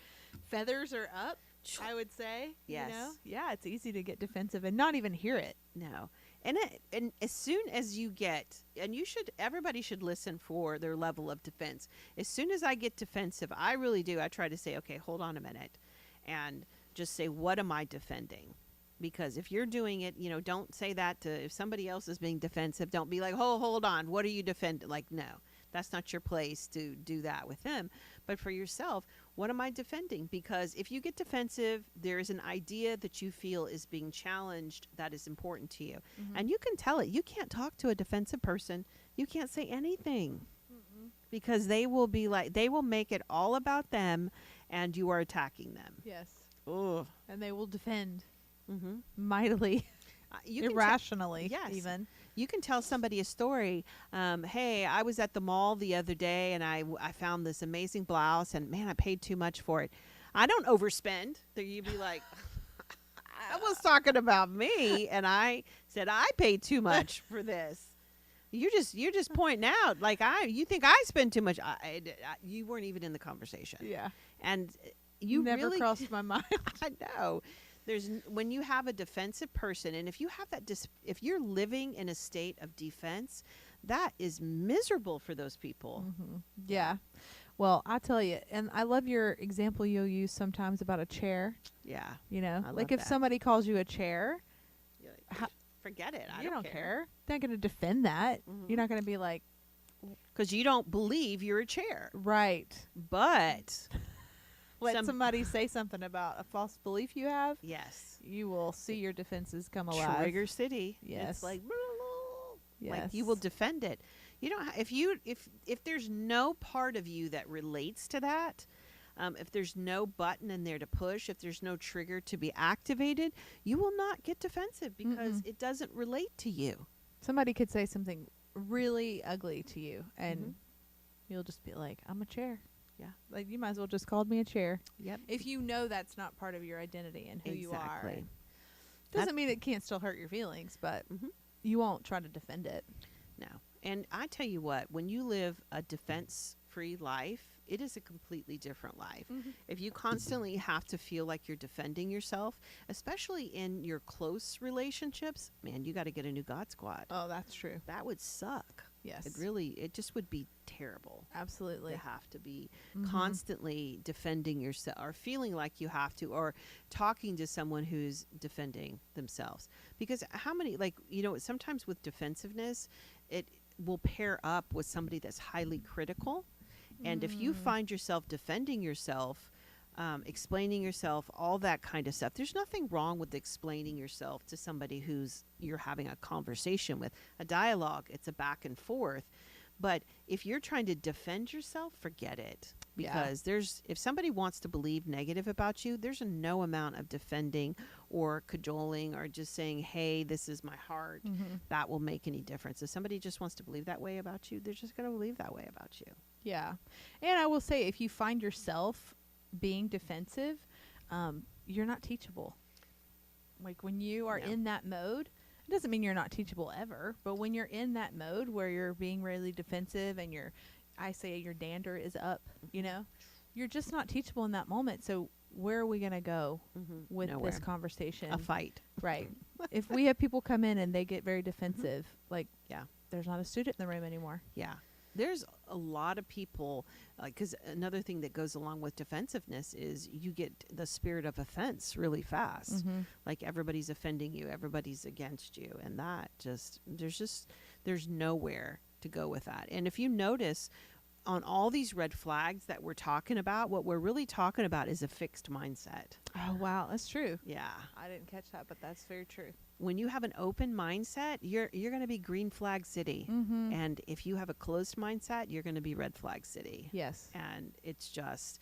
feathers are up, I would say, Yes. yeah, it's easy to get defensive and not even hear it. No. And as soon as you get, and everybody should listen for their level of defense. As soon as I get defensive, I really do. I try to say, okay, hold on a minute, and just say, what am I defending? Because if you're doing it, don't say that to, if somebody else is being defensive, don't be like, oh, hold on, what are you defending? Like, no, that's not your place to do that with them. But for yourself, what am I defending? Because if you get defensive, there is an idea that you feel is being challenged that is important to you. And you can tell it. You can't talk to a defensive person. You can't say anything. Because they will make it all about them, and you are attacking them. Yes. Oh. And they will defend Mm-hmm. mightily, irrationally, yes. even. You can tell somebody a story. Hey, I was at the mall the other day, and I found this amazing blouse, and man, I paid too much for it. I don't overspend. So you'd be like, I was talking about me, and I said I paid too much for this. You're just pointing out, like, you think I spend too much. You weren't even in the conversation. Yeah. And you never really crossed my mind. I know. When you have a defensive person, and if you have that, if you're living in a state of defense, that is miserable for those people. Yeah. Well, I tell you, and I love your example you'll use sometimes about a chair. Yeah. Like if somebody calls you a chair, forget it. I you don't care. care. They're not going to defend that. You're not going to be like, because you don't believe you're a chair. Right. But let somebody say something about a false belief you have. Yes. You will see your defenses come alive. Trigger city. Yes. It's like, yes. like you will defend it. You don't. If there's no part of you that relates to that, if there's no button in there to push, if there's no trigger to be activated, you will not get defensive because it doesn't relate to you. Somebody could say something really ugly to you, and you'll just be like, "I'm a chair." Yeah. Like, you might as well just called me a chair. Yep. If you know that's not part of your identity and who you are. Exactly. Doesn't mean it can't still hurt your feelings, but you won't try to defend it. No. And I tell you what, when you live a defense-free life, it is a completely different life. If you constantly have to feel like you're defending yourself, especially in your close relationships, man, you got to get a new God squad. Oh, that's true. That would suck. Yes. It just would be terrible. Absolutely. To have to be constantly defending yourself, or feeling like you have to, or talking to someone who's defending themselves. Because how many, sometimes with defensiveness, it will pair up with somebody that's highly critical. And if you find yourself defending yourself, explaining yourself, all that kind of stuff, there's nothing wrong with explaining yourself to somebody who's you're having a conversation with, a dialogue. It's a back and forth. But if you're trying to defend yourself, forget it. Because if somebody wants to believe negative about you, there's no amount of defending or cajoling or just saying, hey, this is my heart, that will make any difference. If somebody just wants to believe that way about you, they're just going to believe that way about you. Yeah. And I will say, if you find yourself being defensive, you're not teachable. Like, when you are in that mode, it doesn't mean you're not teachable ever, but when you're in that mode where you're being really defensive and your dander is up, you're just not teachable in that moment. So where are we going to go with Nowhere. this conversation? A fight. Right. If we have people come in and they get very defensive, there's not a student in the room anymore. Yeah. There's a lot of people, because another thing that goes along with defensive-ness is you get the spirit of offense really fast. Like, everybody's offending you, everybody's against you, and that there's nowhere to go with that. And if you notice, on all these red flags that we're talking about, what we're really talking about is a fixed mindset. Oh, wow. That's true. Yeah. I didn't catch that, but that's very true. When you have an open mindset, you're going to be green flag city. And if you have a closed mindset, you're going to be red flag city. Yes. And it's just,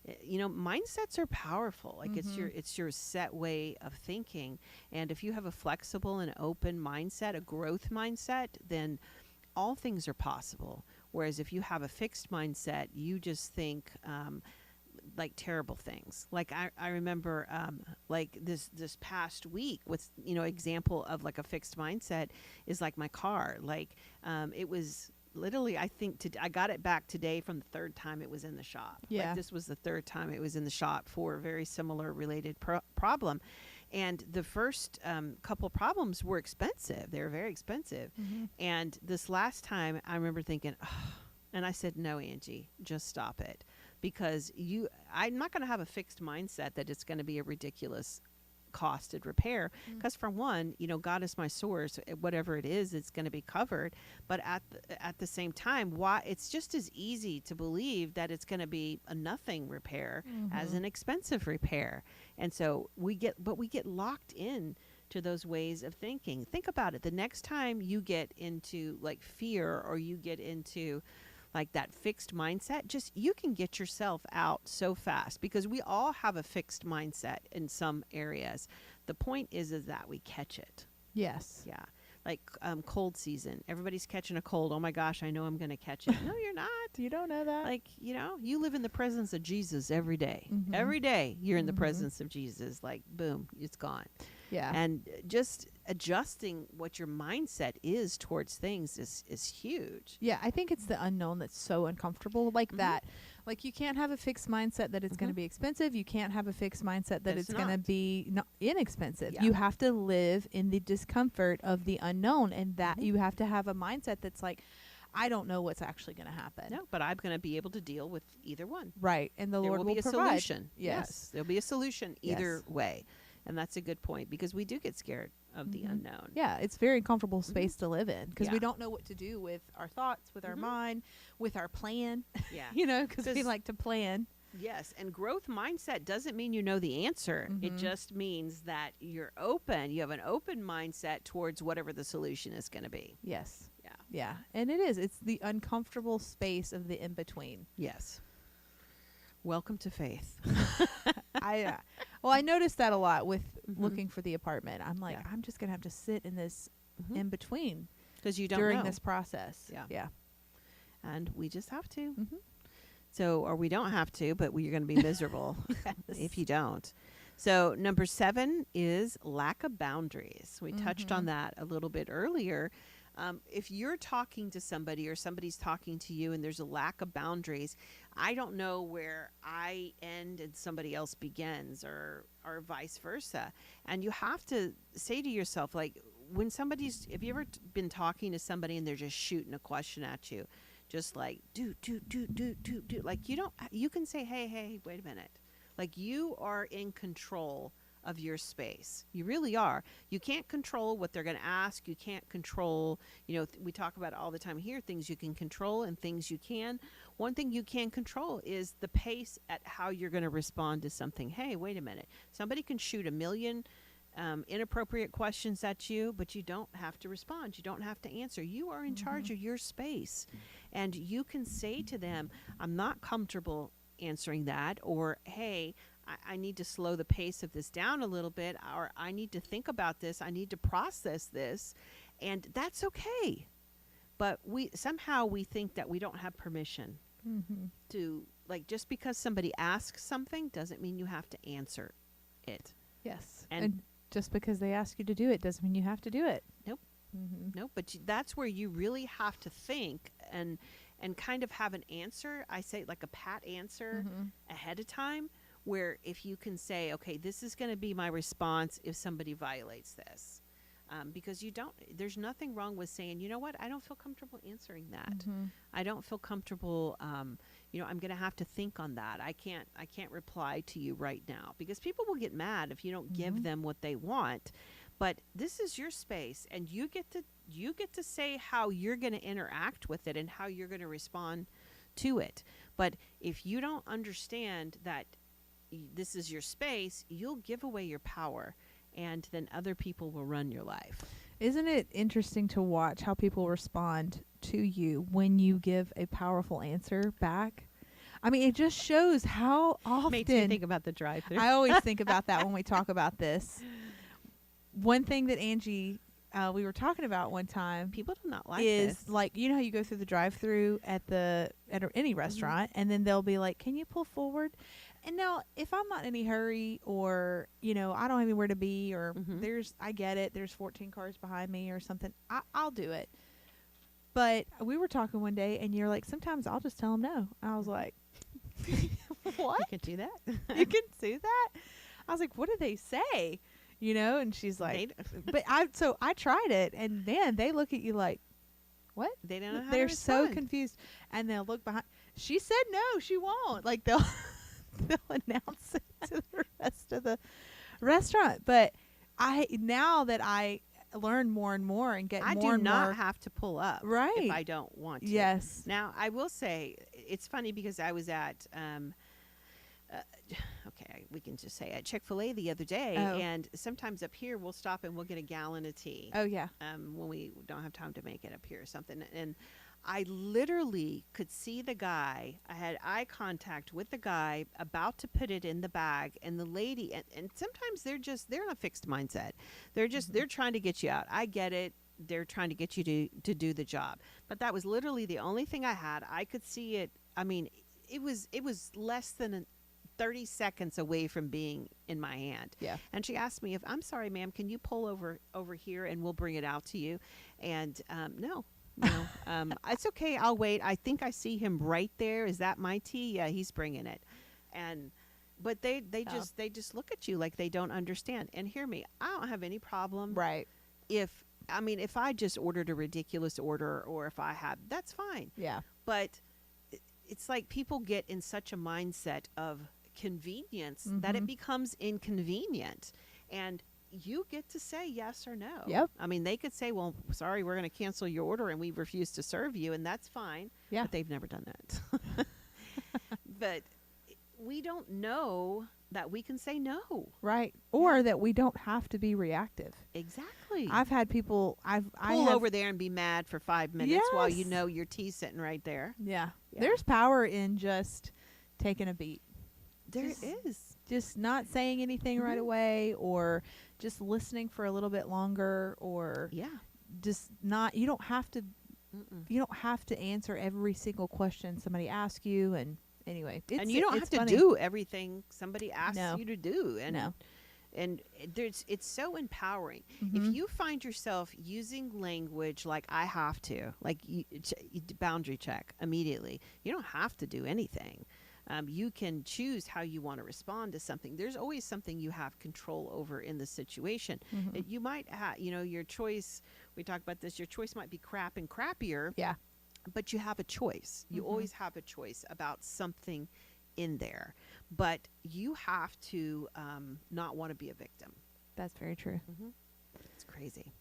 mindsets are powerful. Like, it's your set way of thinking. And if you have a flexible and open mindset, a growth mindset, then all things are possible. Whereas if you have a fixed mindset, you just think, like terrible things. Like I remember like this past week with, example of like a fixed mindset is like my car. Like it was literally, I think I got it back today from the third time it was in the shop. Yeah. Like this was the third time it was in the shop for a very similar related problem. And the first couple problems were expensive. They were very expensive. Mm-hmm. And this last time I remember thinking, oh, and I said, no, Angie, just stop it. Because I'm not going to have a fixed mindset that it's going to be a ridiculous costed repair. Because for one, God is my source. Whatever it is, it's going to be covered. But at the same time, why it's just as easy to believe that it's going to be a nothing repair as an expensive repair. And so we get locked in to those ways of thinking. Think about it. The next time you get into like fear, or you get into like that fixed mindset, just you can get yourself out so fast, because we all have a fixed mindset in some areas. The point is that we catch it. Yes. Yeah. Like cold season. Everybody's catching a cold. Oh my gosh, I know I'm going to catch it. No, you're not. You don't know that. Like, you live in the presence of Jesus every day. Mhm. Every day you're in the Mhm. presence of Jesus. Like, boom, it's gone. Yeah. And just adjusting what your mindset is towards things is huge. Yeah, I think it's the unknown that's so uncomfortable, like Mhm. that. Like, you can't have a fixed mindset that it's going to Mhm. be expensive. You can't have a fixed mindset that It's it's going to not. be inexpensive. Yeah. You have to live in the discomfort of the unknown, and that Mhm. you have to have a mindset that's like, I don't know what's actually going to happen. No, but I'm going to be able to deal with either one. Right, and the There Lord will be a provide. solution. Yes. There'll be a solution either Yes. way. And that's a good point, because we do get scared of the Mhm. unknown. Yeah, it's very comfortable space to live in, because Yeah. we don't know what to do with our thoughts, with our Mhm. mind, with our plan. Yeah. Because we 'Cause- like to plan. Yes, and growth mindset doesn't mean you know the answer. It Mhm. just means that you're open. You have an open mindset towards whatever the solution is going to be. Yes. Yeah. Yeah, and it is. It's the uncomfortable space of the in between. Yes. Welcome to faith. I noticed that a lot with Mhm. looking for the apartment. I'm like, Yeah. I'm just gonna have to sit in this in between Because you don't during know. this process. Yeah. Yeah. And we just have to. Mm-hmm. So, or we don't have to, but you're going to be miserable if you don't. So, number 7 is lack of boundaries. We touched on Mhm. that a little bit earlier. If you're talking to somebody, or somebody's talking to you, and there's a lack of boundaries, I don't know where I end and somebody else begins, or vice versa. And you have to say to yourself, like, when somebody's, have you ever been talking to somebody and they're just shooting a question at you? Just like, do. Like, you can say, hey, wait a minute. Like, you are in control of your space. You really are. You can't control what they're going to ask. You can't control, we talk about it all the time here, things you can control and things you can. One thing you can control is the pace at how you're going to respond to something. Hey, wait a minute. Somebody can shoot a million inappropriate questions at you, but you don't have to respond. You don't have to answer. You are in charge of your space. And you can say to them, I'm not comfortable answering that, or, hey, I need to slow the pace of this down a little bit, or I need to think about this. I need to process this. And that's okay. But we think that we don't have permission Mm-hmm. to, like, just because somebody asks something doesn't mean you have to answer it. Yes. And- And just because they ask you to do it doesn't mean you have to do it. Nope. Mm-hmm. No, but that's where you really have to think and kind of have an answer. I say like a pat answer Mm-hmm. ahead of time, where if you can say, okay, this is going to be my response if somebody violates this. Because there's nothing wrong with saying, you know what, I don't feel comfortable answering that. Mm-hmm. I don't feel comfortable, I'm going to have to think on that. I can't reply to you right now, because people will get mad if you don't give Mhm. them what they want. But this is your space, and you get to say how you're going to interact with it and how you're going to respond to it. But if you don't understand that this is your space, you'll give away your power, and then other people will run your life. Isn't it interesting to watch how people respond to you when you give a powerful answer back? I mean, it just shows how Makes me often. think about the drive-thru. I always think about that when we talk about this. One thing that Angie we were talking about one time People do not like is this. like, you know how you go through the drive-through at any restaurant, and then they'll be like, "Can you pull forward?" And now, if I'm not in any hurry, or I don't have anywhere to be, or I get it, there's 14 cars behind me or something, I'll do it. But we were talking one day, and you're like, sometimes I'll just tell them no. I was like, what? You can do that. You can do that? I was like, what do they say? And she's like, but I tried it, and man, they look at you like, what? They don't know how They're to so respond. confused, and they'll look behind. She said no, she won't. Like they'll announce it to the rest of the restaurant. But now that I learn more and more and get I more do and not more, have to pull up right? if I don't want to. Yes. Now, I will say, it's funny because I was at, okay, we can just say at Chick-fil-A the other day, and sometimes up here we'll stop and we'll get a gallon of tea. Oh, yeah. When we don't have time to make it up here or something. And I literally could see the guy. I had eye contact with the guy about to put it in the bag, and the lady, and sometimes they're in a fixed mindset. They're trying to get you out. I get it. They're trying to get you to do the job. But that was literally the only thing I had. I could see it. I mean, it was less than 30 seconds away from being in my hand. Yeah. And she asked me, I'm sorry, ma'am, can you pull over here and we'll bring it out to you? And no. It's okay. I'll wait. I think I see him right there. Is that my tea? Yeah, he's bringing it. But they just look at you like they don't understand. And hear me, I don't have any problem. Right. If I just ordered a ridiculous order, or if I have, that's fine. Yeah. But it's like people get in such a mindset of convenience that it becomes inconvenient. And you get to say yes or no. Yep. I mean, they could say, well, sorry, we're going to cancel your order and we refuse to serve you, and that's fine. Yeah. But they've never done that. But we don't know that we can say no. Right. Or that we don't have to be reactive. Exactly. I've had people, pull over there and be mad for 5 minutes while you Yes. know your tea's sitting right there. Yeah. Yeah. There's power in just taking a beat. There Just- is. Just not saying anything right away, or just listening for a little bit longer, or Yeah. just not, you don't have to answer every single question somebody asks you. And anyway, And you don't have it's to funny. do everything somebody asks No. you to do. And No. And it's so empowering. Mhm. If you find yourself using language like I have to, like boundary check immediately, you don't have to do anything. You can choose how you want to respond to something. There's always something you have control over in the situation. Mhm. You might have, your choice. We talked about this. Your choice might be crap and crappier. Yeah. But you have a choice. You always have a choice about something in there. But you have to not want to be a victim. That's very true. It's crazy.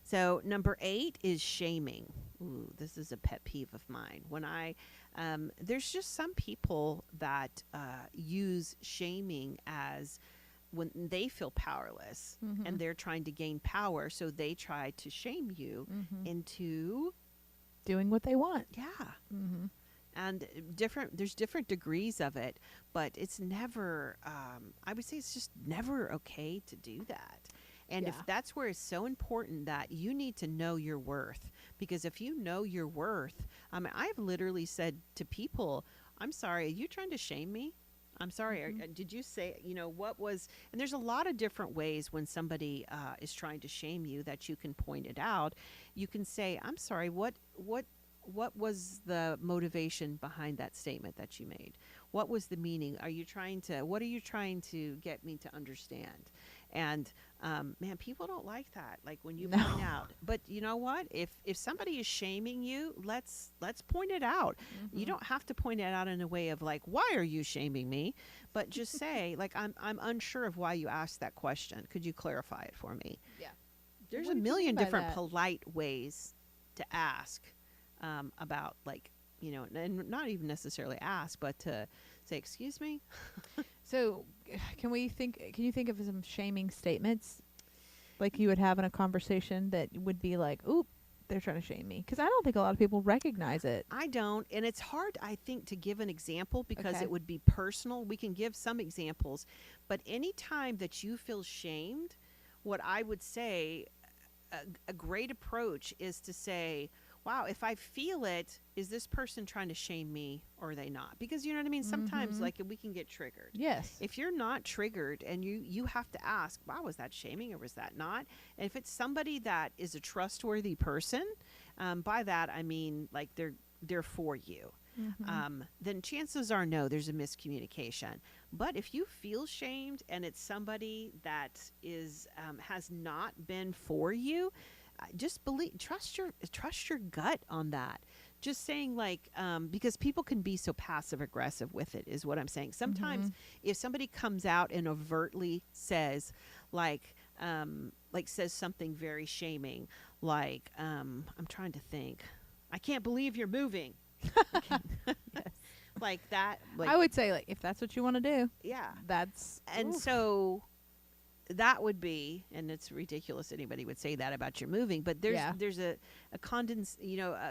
So number 8 is shaming. Ooh, this is a pet peeve of mine. When there's just some people that use shaming as when they feel powerless and they're trying to gain power. So they try to shame you into Doing what they want. yeah. Mm-hmm. And there's different degrees of it, but it's never, I would say it's just never okay to do that. And if Yeah. that's where it's so important that you need to know your worth, because if you know your worth, I've literally said to people, I'm sorry, are you trying to shame me? I'm sorry. Did you say, what was, and there's a lot of different ways when somebody is trying to shame you that you can point it out. You can say, I'm sorry, what was the motivation behind that statement that you made? What was the meaning? What are you trying to get me to understand? And man, people don't like that. Like when you point out. But you know what? If somebody is shaming you, let's point it out. You don't have to point it out in a way of like, why are you shaming me? But just say, like, I'm unsure of why you asked that question. Could you clarify it for me? Yeah. There's What a did you million mean by different that? polite ways to ask about, like, and not even necessarily ask, but to say, excuse me. So, can you think of some shaming statements like you would have in a conversation that would be like, "Oop, they're trying to shame me"? Because I don't think a lot of people recognize it. I don't, and it's hard, I think, to give an example because Okay. it would be personal. We can give some examples, but any time that you feel shamed, what I would say, a great approach is to say, wow, if I feel it, is this person trying to shame me or are they not? Because you know what I mean? Sometimes like we can get triggered. Yes. If you're not triggered and you have to ask, wow, was that shaming or was that not? And if it's somebody that is a trustworthy person, by that I mean like they're for you. Then chances are no, there's a miscommunication. But if you feel shamed and it's somebody that is has not been for you, just trust your gut on that. Just saying like because people can be so passive aggressive with it is what I'm saying. Sometimes if somebody comes out and overtly says like says something very shaming, like I'm trying to think, I can't believe you're moving. Yes. Like that, like, I would say like if that's what you want to do, yeah, that's and so that would be, and it's ridiculous anybody would say that about your moving, but there's a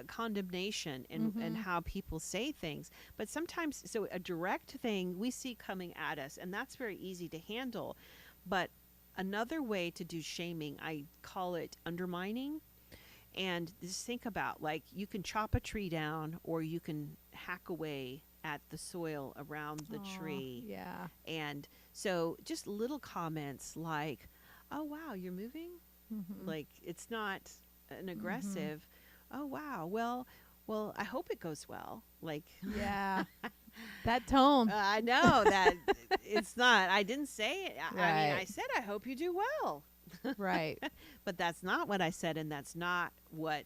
condemnation in how people say things. But sometimes, so a direct thing we see coming at us, and that's very easy to handle. But another way to do shaming, I call it undermining. And just think about, like, you can chop a tree down or you can hack away at the soil around the tree. Yeah. And so just little comments like, oh, wow, you're moving? Like, it's not an aggressive, oh, wow, well, I hope it goes well. Like, yeah, that tone. I know that it's not, I didn't say it. I mean, I Right. said, I hope you do well. Right. But that's not what I said, and that's not what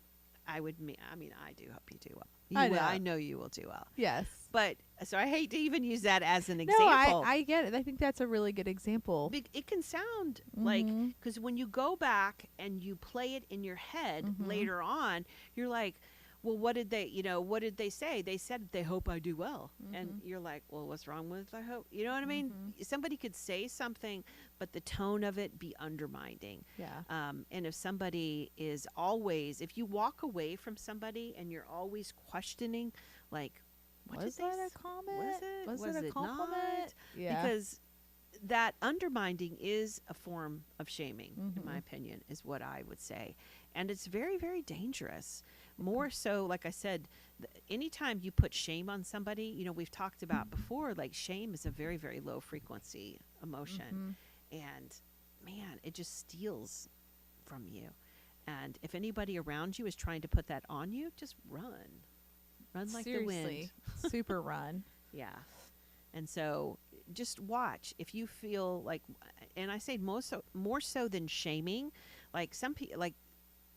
I would mean. I mean, I do hope you do well. I You will. know. I know you will do well. Yes. But so I hate to even use that as an No, example. I get it. I think that's a really good example. It can sound like, because when you go back and you play it in your head later on, you're like, well, what did they say? They said they hope I do well. And you're like, well, what's wrong with I hope? You know what I mean? Somebody could say something, but the tone of it be undermining. Yeah. And if somebody is always, if you walk away from somebody and you're always questioning, like, what Was did they that s- a comment? Was it? Was it a not? compliment? Yeah. Because that undermining is a form of shaming, in my opinion, is what I would say. And it's very, very dangerous. More so, like I said, anytime you put shame on somebody, we've talked about before, like shame is a very, very low frequency emotion. And man, it just steals from you. And if anybody around you is trying to put that on you, just run. Run like the wind. Seriously. Super run. Yeah. And so just watch if you feel like, and I say more so than shaming, like some people, like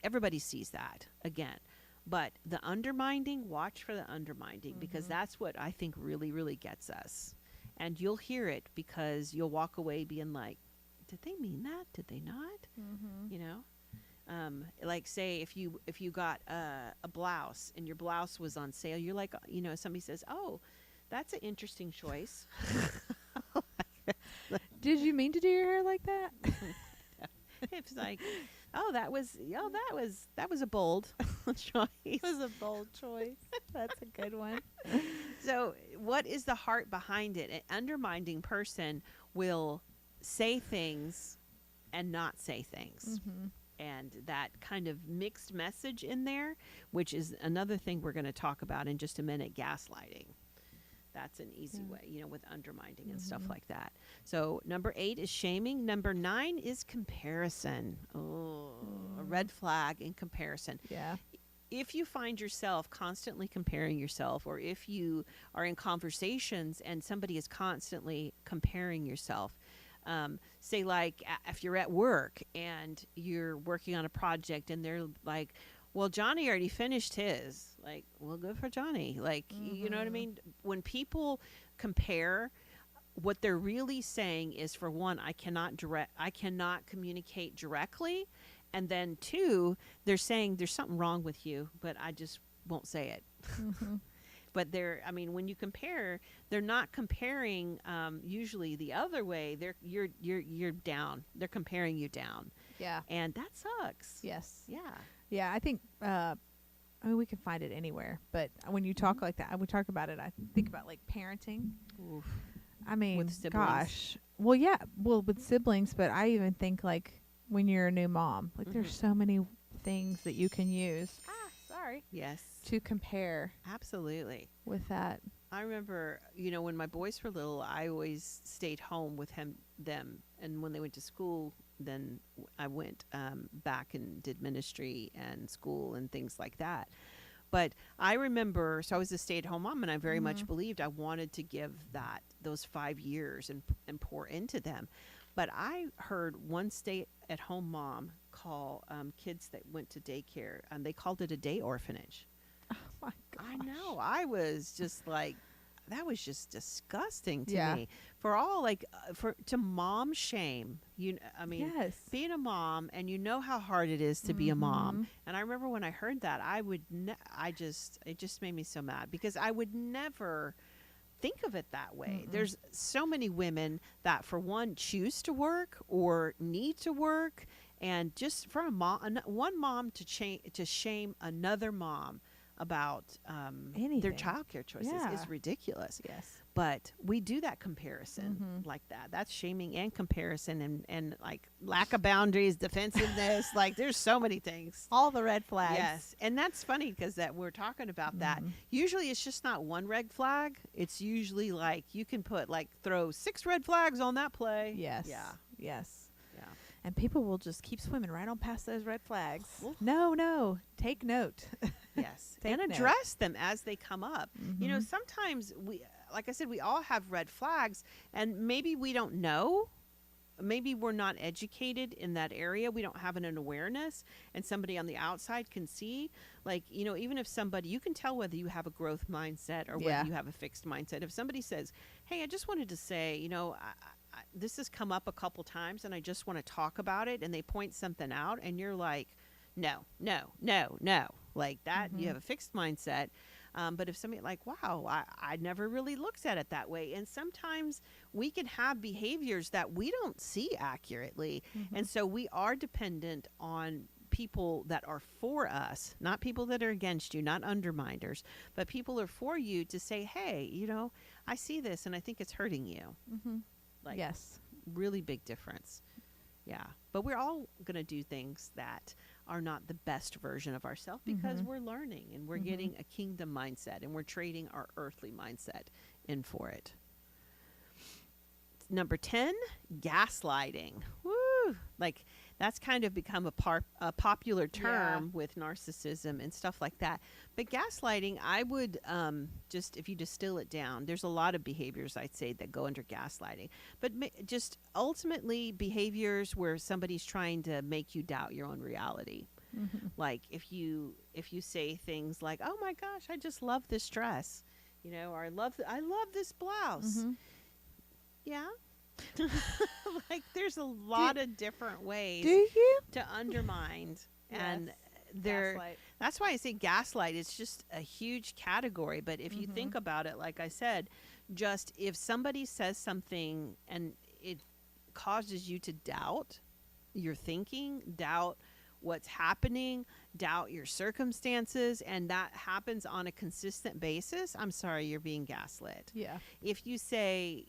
everybody sees that again, but the undermining, watch for the undermining, because that's what I think really, really gets us. And you'll hear it because you'll walk away being like, did they mean that? Did they not? You know? Like say if you got a blouse and your blouse was on sale, you're like, somebody says, oh, that's an interesting choice. Did you mean to do your hair like that? It's like, that was a bold choice. It was a bold choice. That's a good one. So what is the heart behind it? An undermining person will say things and not say things. And that kind of mixed message in there, which is another thing we're going to talk about in just a minute, gaslighting. That's an easy way, with undermining and stuff like that. So number 8 is shaming. Number 9 is comparison. Oh, a red flag in comparison. Yeah. If you find yourself constantly comparing yourself, or if you are in conversations and somebody is constantly comparing yourself, say like if you're at work and you're working on a project and they're like, well, Johnny already finished his. Like, well, good for Johnny. Like, you know what I mean? When people compare, what they're really saying is, for one, I cannot communicate directly. And then 2, they're saying there's something wrong with you, but I just won't say it. But when you compare, they're not comparing usually the other way. You're down.Ere comparing you down. Yeah. And that sucks. Yes. Yeah. Yeah, I think, we can find it anywhere. But when you talk like that, we talk about it, I think about like parenting. Oof. I mean, With siblings. gosh. Well, yeah. Well, with siblings, but I even think like when you're a new mom. Like there's so many things that you can use. Sorry. Yes. To compare Absolutely. with that. I remember, when my boys were little, I always stayed home with them. And when they went to school, then I went back and did ministry and school and things like that. But I remember, so I was a stay-at-home mom, and I very much believed I wanted to give those 5 years and pour into them. But I heard one stay-at-home mom call kids that went to daycare, and they called it a day orphanage. Oh my gosh. I know. I was just like, that was just disgusting to Yeah. me. For all to mom shame. Yes. Being a mom, and you know how hard it is to be a mom. And I remember when I heard that, it just made me so mad, because I would never think of it that way. There's so many women that, for one, choose to work or need to work, and just for one mom to shame another mom about their childcare choices is ridiculous. Yes. But we do that comparison like that. That's shaming and comparison, and like lack of boundaries, defensiveness. Like there's so many things. All the red flags. Yes. And that's funny, because that we're talking about that. Usually it's just not one red flag. It's usually like you can throw 6 red flags on that play. Yes. Yeah. Yes. Yeah. And people will just keep swimming right on past those red flags. Oof. No. Take note. Yes. Take And note. address them as they come up. Sometimes like I said, we all have red flags, and maybe we don't know. Maybe we're not educated in that area. We don't have an awareness, and somebody on the outside can see. Even if somebody, you can tell whether you have a growth mindset or whether you have a fixed mindset. If somebody says, hey, I just wanted to say, this has come up a couple times and I just want to talk about it, and they point something out, and you're like, no, like that, you have a fixed mindset. But if somebody wow, I never really looked at it that way. And sometimes we can have behaviors that we don't see accurately. And so we are dependent on people that are for us, not people that are against you, not underminers, but people are for you to say, hey, I see this and I think it's hurting you. Yes. Really big difference. Yeah. But we're all going to do things that are not the best version of ourselves, because we're learning and we're getting a kingdom mindset, and we're trading our earthly mindset in for it. Number 10, gaslighting. Woo! That's kind of become a popular term with narcissism and stuff like that. But gaslighting, I would if you distill it down, there's a lot of behaviors, I'd say, that go under gaslighting. But just ultimately behaviors where somebody's trying to make you doubt your own reality. Like if you say things like, "Oh my gosh, I just love this dress," or "I love this blouse." Yeah. There's a lot of different ways to undermine. And that's why I say gaslight is just a huge category. But if you think about it, like I said, just if somebody says something and it causes you to doubt your thinking, doubt what's happening, doubt your circumstances, and that happens on a consistent basis, I'm sorry, you're being gaslit. Yeah. If you say,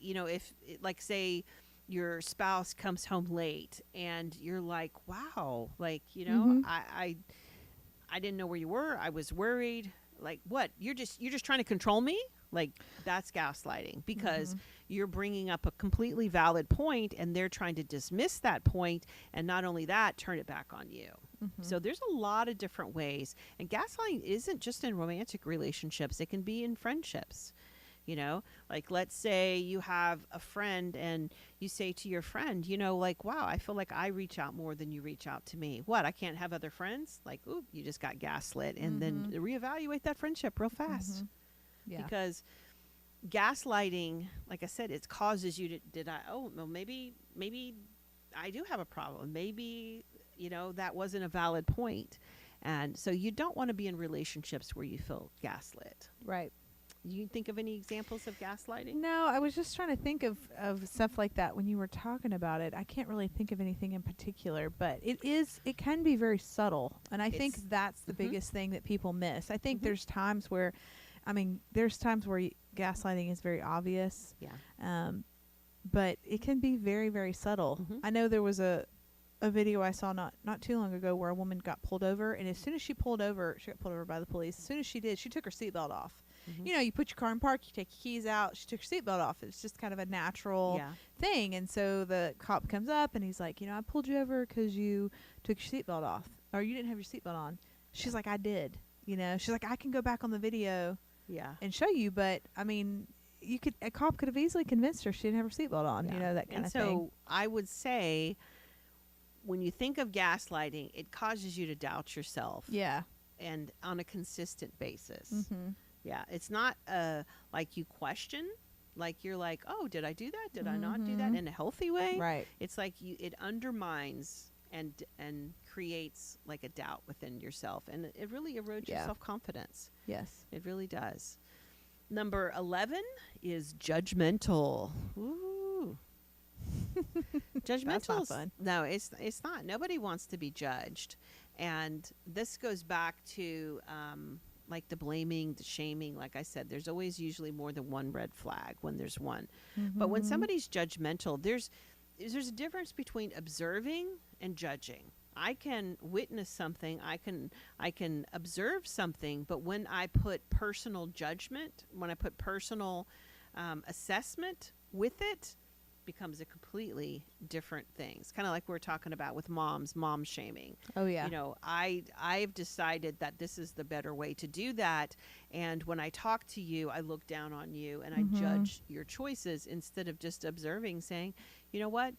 say your spouse comes home late and you're like, wow, I didn't know where you were. I was worried. Like, what? You're just trying to control me? That's gaslighting, because you're bringing up a completely valid point and they're trying to dismiss that point, and not only that, turn it back on you. So there's a lot of different ways, and gaslighting isn't just in romantic relationships. It can be in friendships. Let's say you have a friend and you say to your friend, wow, I feel like I reach out more than you reach out to me. What? I can't have other friends? Ooh, you just got gaslit. And then reevaluate that friendship real fast. Yeah. Because gaslighting, like I said, it causes you to, maybe I do have a problem. Maybe, that wasn't a valid point. And so you don't want to be in relationships where you feel gaslit. Right. You think of any examples of gaslighting? No, I was just trying to think of stuff like that when you were talking about it. I can't really think of anything in particular, but it can be very subtle. And I think that's the biggest thing that people miss. I think there's times where, gaslighting is very obvious. Yeah. But it can be very, very subtle. I know there was a a video I saw not too long ago where a woman got pulled over, and as soon as she got pulled over by the police. As soon as she did, she took her seatbelt off. Mhm. You know, you put your car in park, you take your keys out. She took her seatbelt off. It's just kind of a natural Yeah. thing. And so the cop comes up and he's like, I pulled you over because you took your seatbelt off, or you didn't have your seatbelt on. She's like, I did. She's like, I can go back on the video Yeah. and show you, but I mean, a cop could have easily convinced her she didn't have her seatbelt on. Yeah. That kind and of so thing. I would say, when you think of gaslighting, it causes you to doubt yourself. Yeah. And on a consistent basis. Mm-hmm. Yeah. It's not like you question, like you're like, oh, did I do that? Did I not do that Mhm. in a healthy way? Right. It's like it undermines and creates like a doubt within yourself, and it really erodes your Yeah. self-confidence. Yes. It really does. Number 11 is judgmental. Ooh. Judgmental. That's not fun. No, it's not. Nobody wants to be judged. And this goes back to like the blaming, the shaming. Like I said, there's always usually more than one red flag when there's one. But when Mhm. somebody's judgmental, there's a difference between observing and judging. I can witness something, I can observe something, but when I put personal judgment, when I put personal assessment with it, becomes a completely different thing. It's kind of like we were talking about with mom shaming. Oh yeah. I've decided that this is the better way to do that, and when I talk to you, I look down on you and I Mhm. judge your choices instead of just observing, saying, you know what,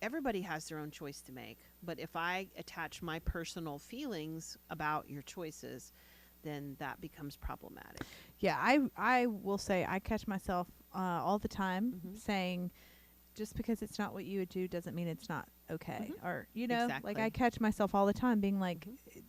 everybody has their own choice to make, but if I attach my personal feelings about your choices, then that becomes problematic. Yeah, I will say I catch myself all the time Mhm. saying, just because it's not what you would do doesn't mean it's not okay. Mhm. Or Exactly. like I catch myself all the time being like, Mhm.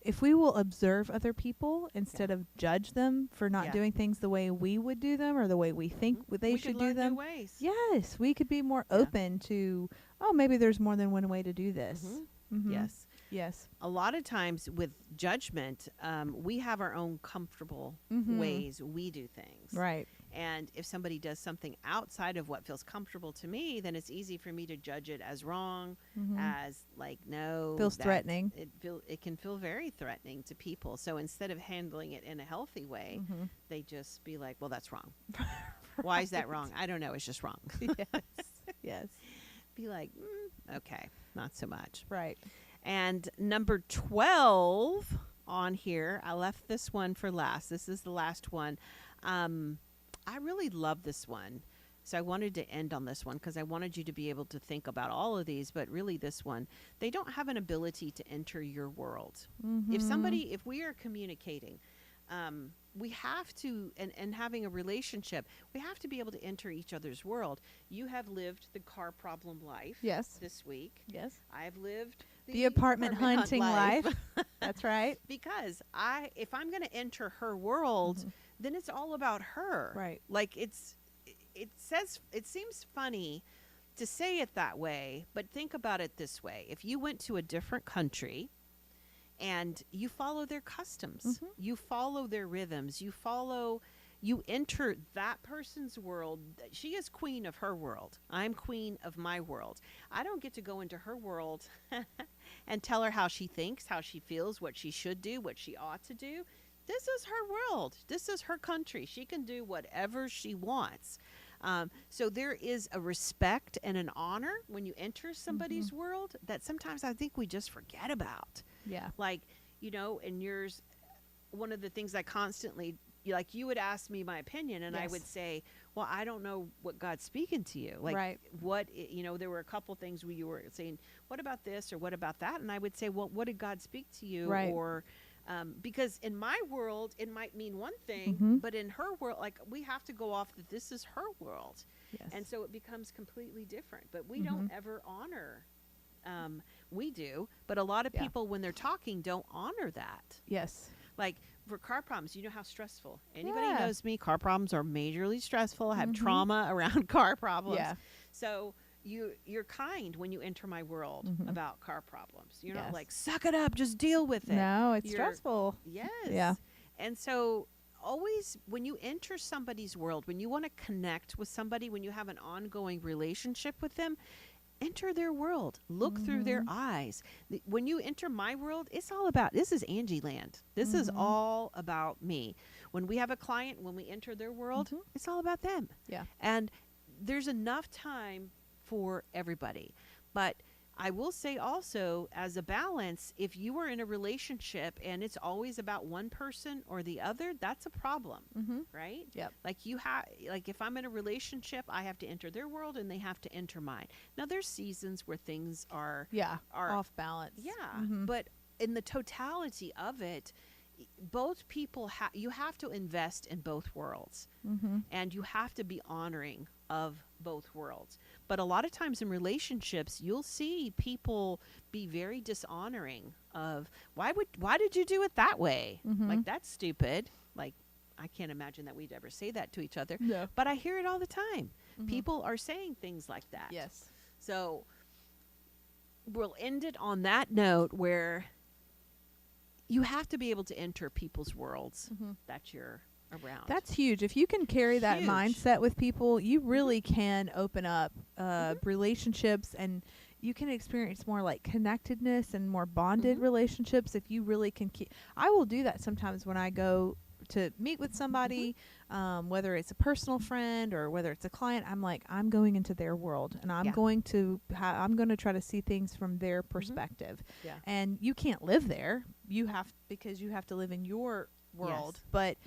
if we will observe other people instead of judge them for not Yeah. doing things the way we would do them or the way we think they we should could do learn them. new ways. Yes, we could be more Yeah. open to, oh, maybe there's more than one way to do this. Mhm. Mhm. Yes. Yes. A lot of times with judgment, we have our own comfortable Mhm. ways we do things. Right. And if somebody does something outside of what feels comfortable to me, then it's easy for me to judge it as wrong, Mhm. as like, no. Feels that's- threatening. It can feel very threatening to people. So instead of handling it in a healthy way, Mhm. they just be like, well, that's wrong. Why is that wrong? I don't know. It's just wrong. Yes. Yes. Be like, okay, not so much. Right. And number 12 on here, I left this one for last. This is the last one. I really love this one. So I wanted to end on this one because I wanted you to be able to think about all of these, but really this one, they don't have an ability to enter your world. Mhm. If we are communicating, we have to, and having a relationship, we have to be able to enter each other's world. You have lived the car problem life Yes. this week. Yes. I've lived The apartment hunt hunting life. That's right. because if I'm going to enter her world, Mhm. then it's all about her. Right. Like it seems funny to say it that way, but think about it this way. If you went to a different country and you follow their customs, Mhm. you follow their rhythms, you enter that person's world. She is queen of her world. I'm queen of my world. I don't get to go into her world and tell her how she thinks, how she feels, what she should do, what she ought to do. This is her world. This is her country. She can do whatever she wants. So there is a respect and an honor when you enter somebody's world that sometimes I think we just forget about. Yeah. Like, and yours, one of the things I constantly, like, you would ask me my opinion and I would Yes. say, well, I don't know what God's speaking to you. Like, Right. there were a couple things where you were saying, what about this or what about that? And I would say, well, what did God speak to you? Right. Or, because in my world, it might mean one thing, Mhm. but in her world, like, we have to go off that this is her world. Yes. And so it becomes completely different. But we don't ever honor. We do, but a lot of Yeah. people, when they're talking, don't honor that. Yes. Like for car problems, you know how stressful. Anybody Yeah. knows me, car problems are majorly stressful. I have Mhm. trauma around car problems. Yeah. So you're kind when you enter my world Mhm. about car problems. You're not Yes. like, suck it up, just deal with it. No, it's You're- stressful. Yes. Yeah. And so always when you enter somebody's world, when you want to connect with somebody, when you have an ongoing relationship with them, enter their world. Look through their eyes. When you enter my world, it's all about, this is Angie land. This is all about me. When we have a client, when we enter their world, it's all about them. Yeah. And there's enough time for everybody. But I will say also, as a balance, if you are in a relationship and it's always about one person or the other, that's a problem, right? Yep. Like if I'm in a relationship, I have to enter their world and they have to enter mine. Now there's seasons where things are off balance. Yeah, but in the totality of it, both people you have to invest in both worlds, and you have to be honoring of both worlds. But a lot of times in relationships, you'll see people be very dishonoring of why did you do it that way? Like, that's stupid. Like, I can't imagine that we'd ever say that to each other. No. But I hear it all the time. People are saying things like that. Yes. So we'll end it on that note where you have to be able to enter people's worlds that you're around. That's huge. If you can carry that Huge. mindset with people, you really can open up relationships, and you can experience more like connectedness and more bonded relationships if you really can keep. I will do that sometimes when I go to meet with somebody, whether it's a personal friend or whether it's a client. I'm like, I'm going into their world, and I'm going to I'm going to try to see things from their perspective. Yeah. And you can't live there. Because you have to live in your world. Yes. But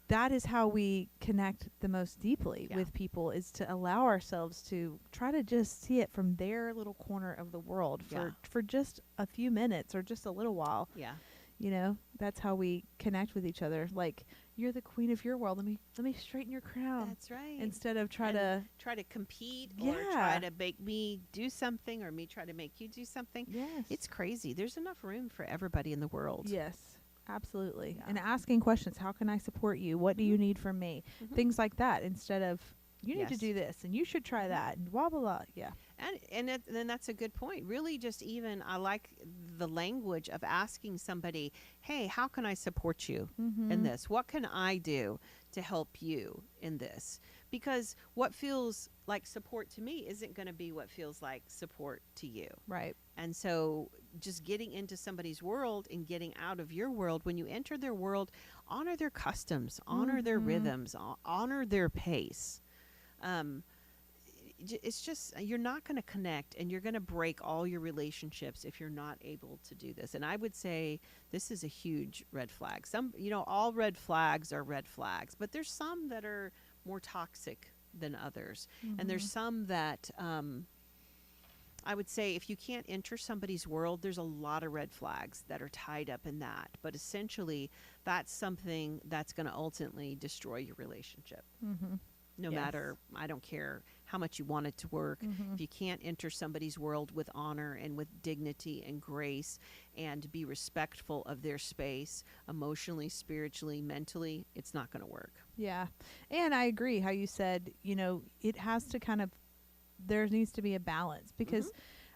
that is how we connect the most deeply with people, is to allow ourselves to try to just see it from their little corner of the world for just a few minutes or just a little while. Yeah. You know, that's how we connect with each other. Like, you're the queen of your world. Let me straighten your crown. That's right. Instead of try to compete or try to make me do something or me try to make you do something. Yes. It's crazy. There's enough room for everybody in the world. Yes. Absolutely. Yeah. And asking questions. How can I support you? What do you need from me? Things like that, instead of, you need to do this and you should try that and blah, blah, blah. Yeah. And then that's a good point. Really, just even, I like the language of asking somebody, hey, how can I support you in this? What can I do to help you in this? Because what feels like support to me isn't going to be what feels like support to you. Right. And so just getting into somebody's world and getting out of your world, when you enter their world, honor their customs, honor their rhythms, honor their pace. It's just, you're not going to connect, and you're going to break all your relationships if you're not able to do this. And I would say this is a huge red flag. All red flags are red flags, but there's some that are more toxic than others. And there's some that, I would say, if you can't enter somebody's world, there's a lot of red flags that are tied up in that. But essentially, that's something that's going to ultimately destroy your relationship. No matter, I don't care how much you want it to work. If you can't enter somebody's world with honor and with dignity and grace and be respectful of their space, emotionally, spiritually, mentally, it's not going to work. Yeah. And I agree how you said, it has to there needs to be a balance, because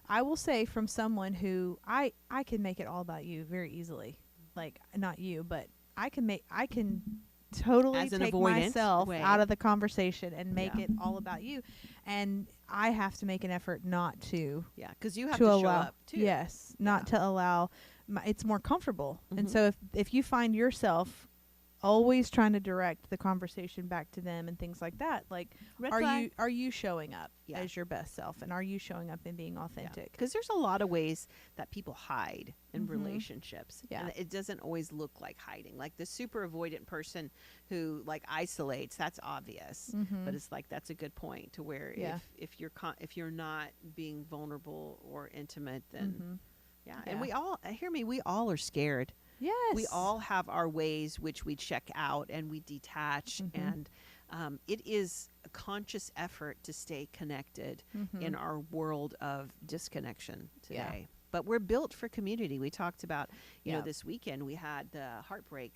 I will say, from someone who I can make it all about you very easily. Like, not you, but I can totally take myself out of the conversation and make it all about you, and I have to make an effort not to. Yeah, because you have to show up too. Yes, not to allow. It's more comfortable, and so if you find yourself always trying to direct the conversation back to them and things like that, like, are you showing up as your best self, and are you showing up and being authentic? Because there's a lot of ways that people hide in relationships, and it doesn't always look like hiding. Like the super avoidant person who like isolates, that's obvious, but it's like, that's a good point to where if you're not being vulnerable or intimate, then and we all are scared. Yes. We all have our ways which we check out and we detach, and it is a conscious effort to stay connected in our world of disconnection today. Yeah. But we're built for community. We talked about, this weekend we had the heartbreak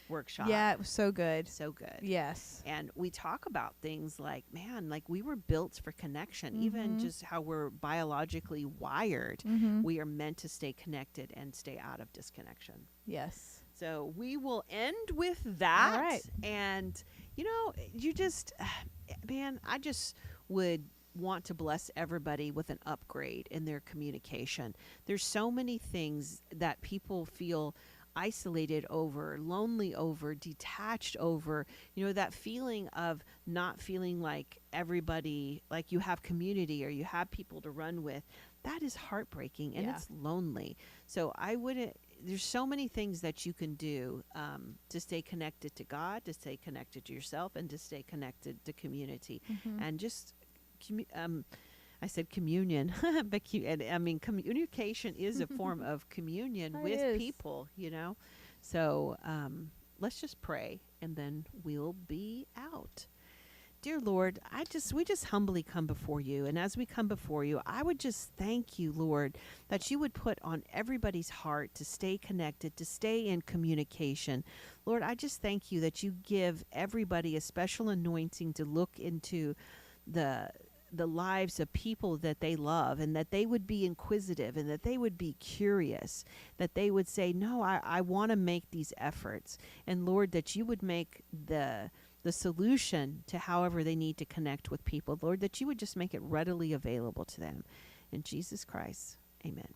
workshop. Yeah, it was so good. So good. Yes. And we talk about things like, man, like we were built for connection, even just how we're biologically wired. We are meant to stay connected and stay out of disconnection. Yes. So we will end with that. All right. And, you just, man, I just would want to bless everybody with an upgrade in their communication. There's so many things that people feel isolated over, lonely over, detached over, that feeling of not feeling like everybody, like you have community or you have people to run with. That is heartbreaking and Yeah. it's lonely. So there's so many things that you can do to stay connected to God, to stay connected to yourself, and to stay connected to community. Mhm. And just, I said communion, but communication is a form of communion It with is. people. So let's just pray, and then we'll be out. Dear Lord, we just humbly come before you. And as we come before you, I would just thank you, Lord, that you would put on everybody's heart to stay connected, to stay in communication. Lord, I just thank you that you give everybody a special anointing to look into the lives of people that they love, and that they would be inquisitive, and that they would be curious, that they would say, no, I want to make these efforts. And Lord, that you would make the solution to however they need to connect with people, Lord, that you would just make it readily available to them. In Jesus Christ, amen.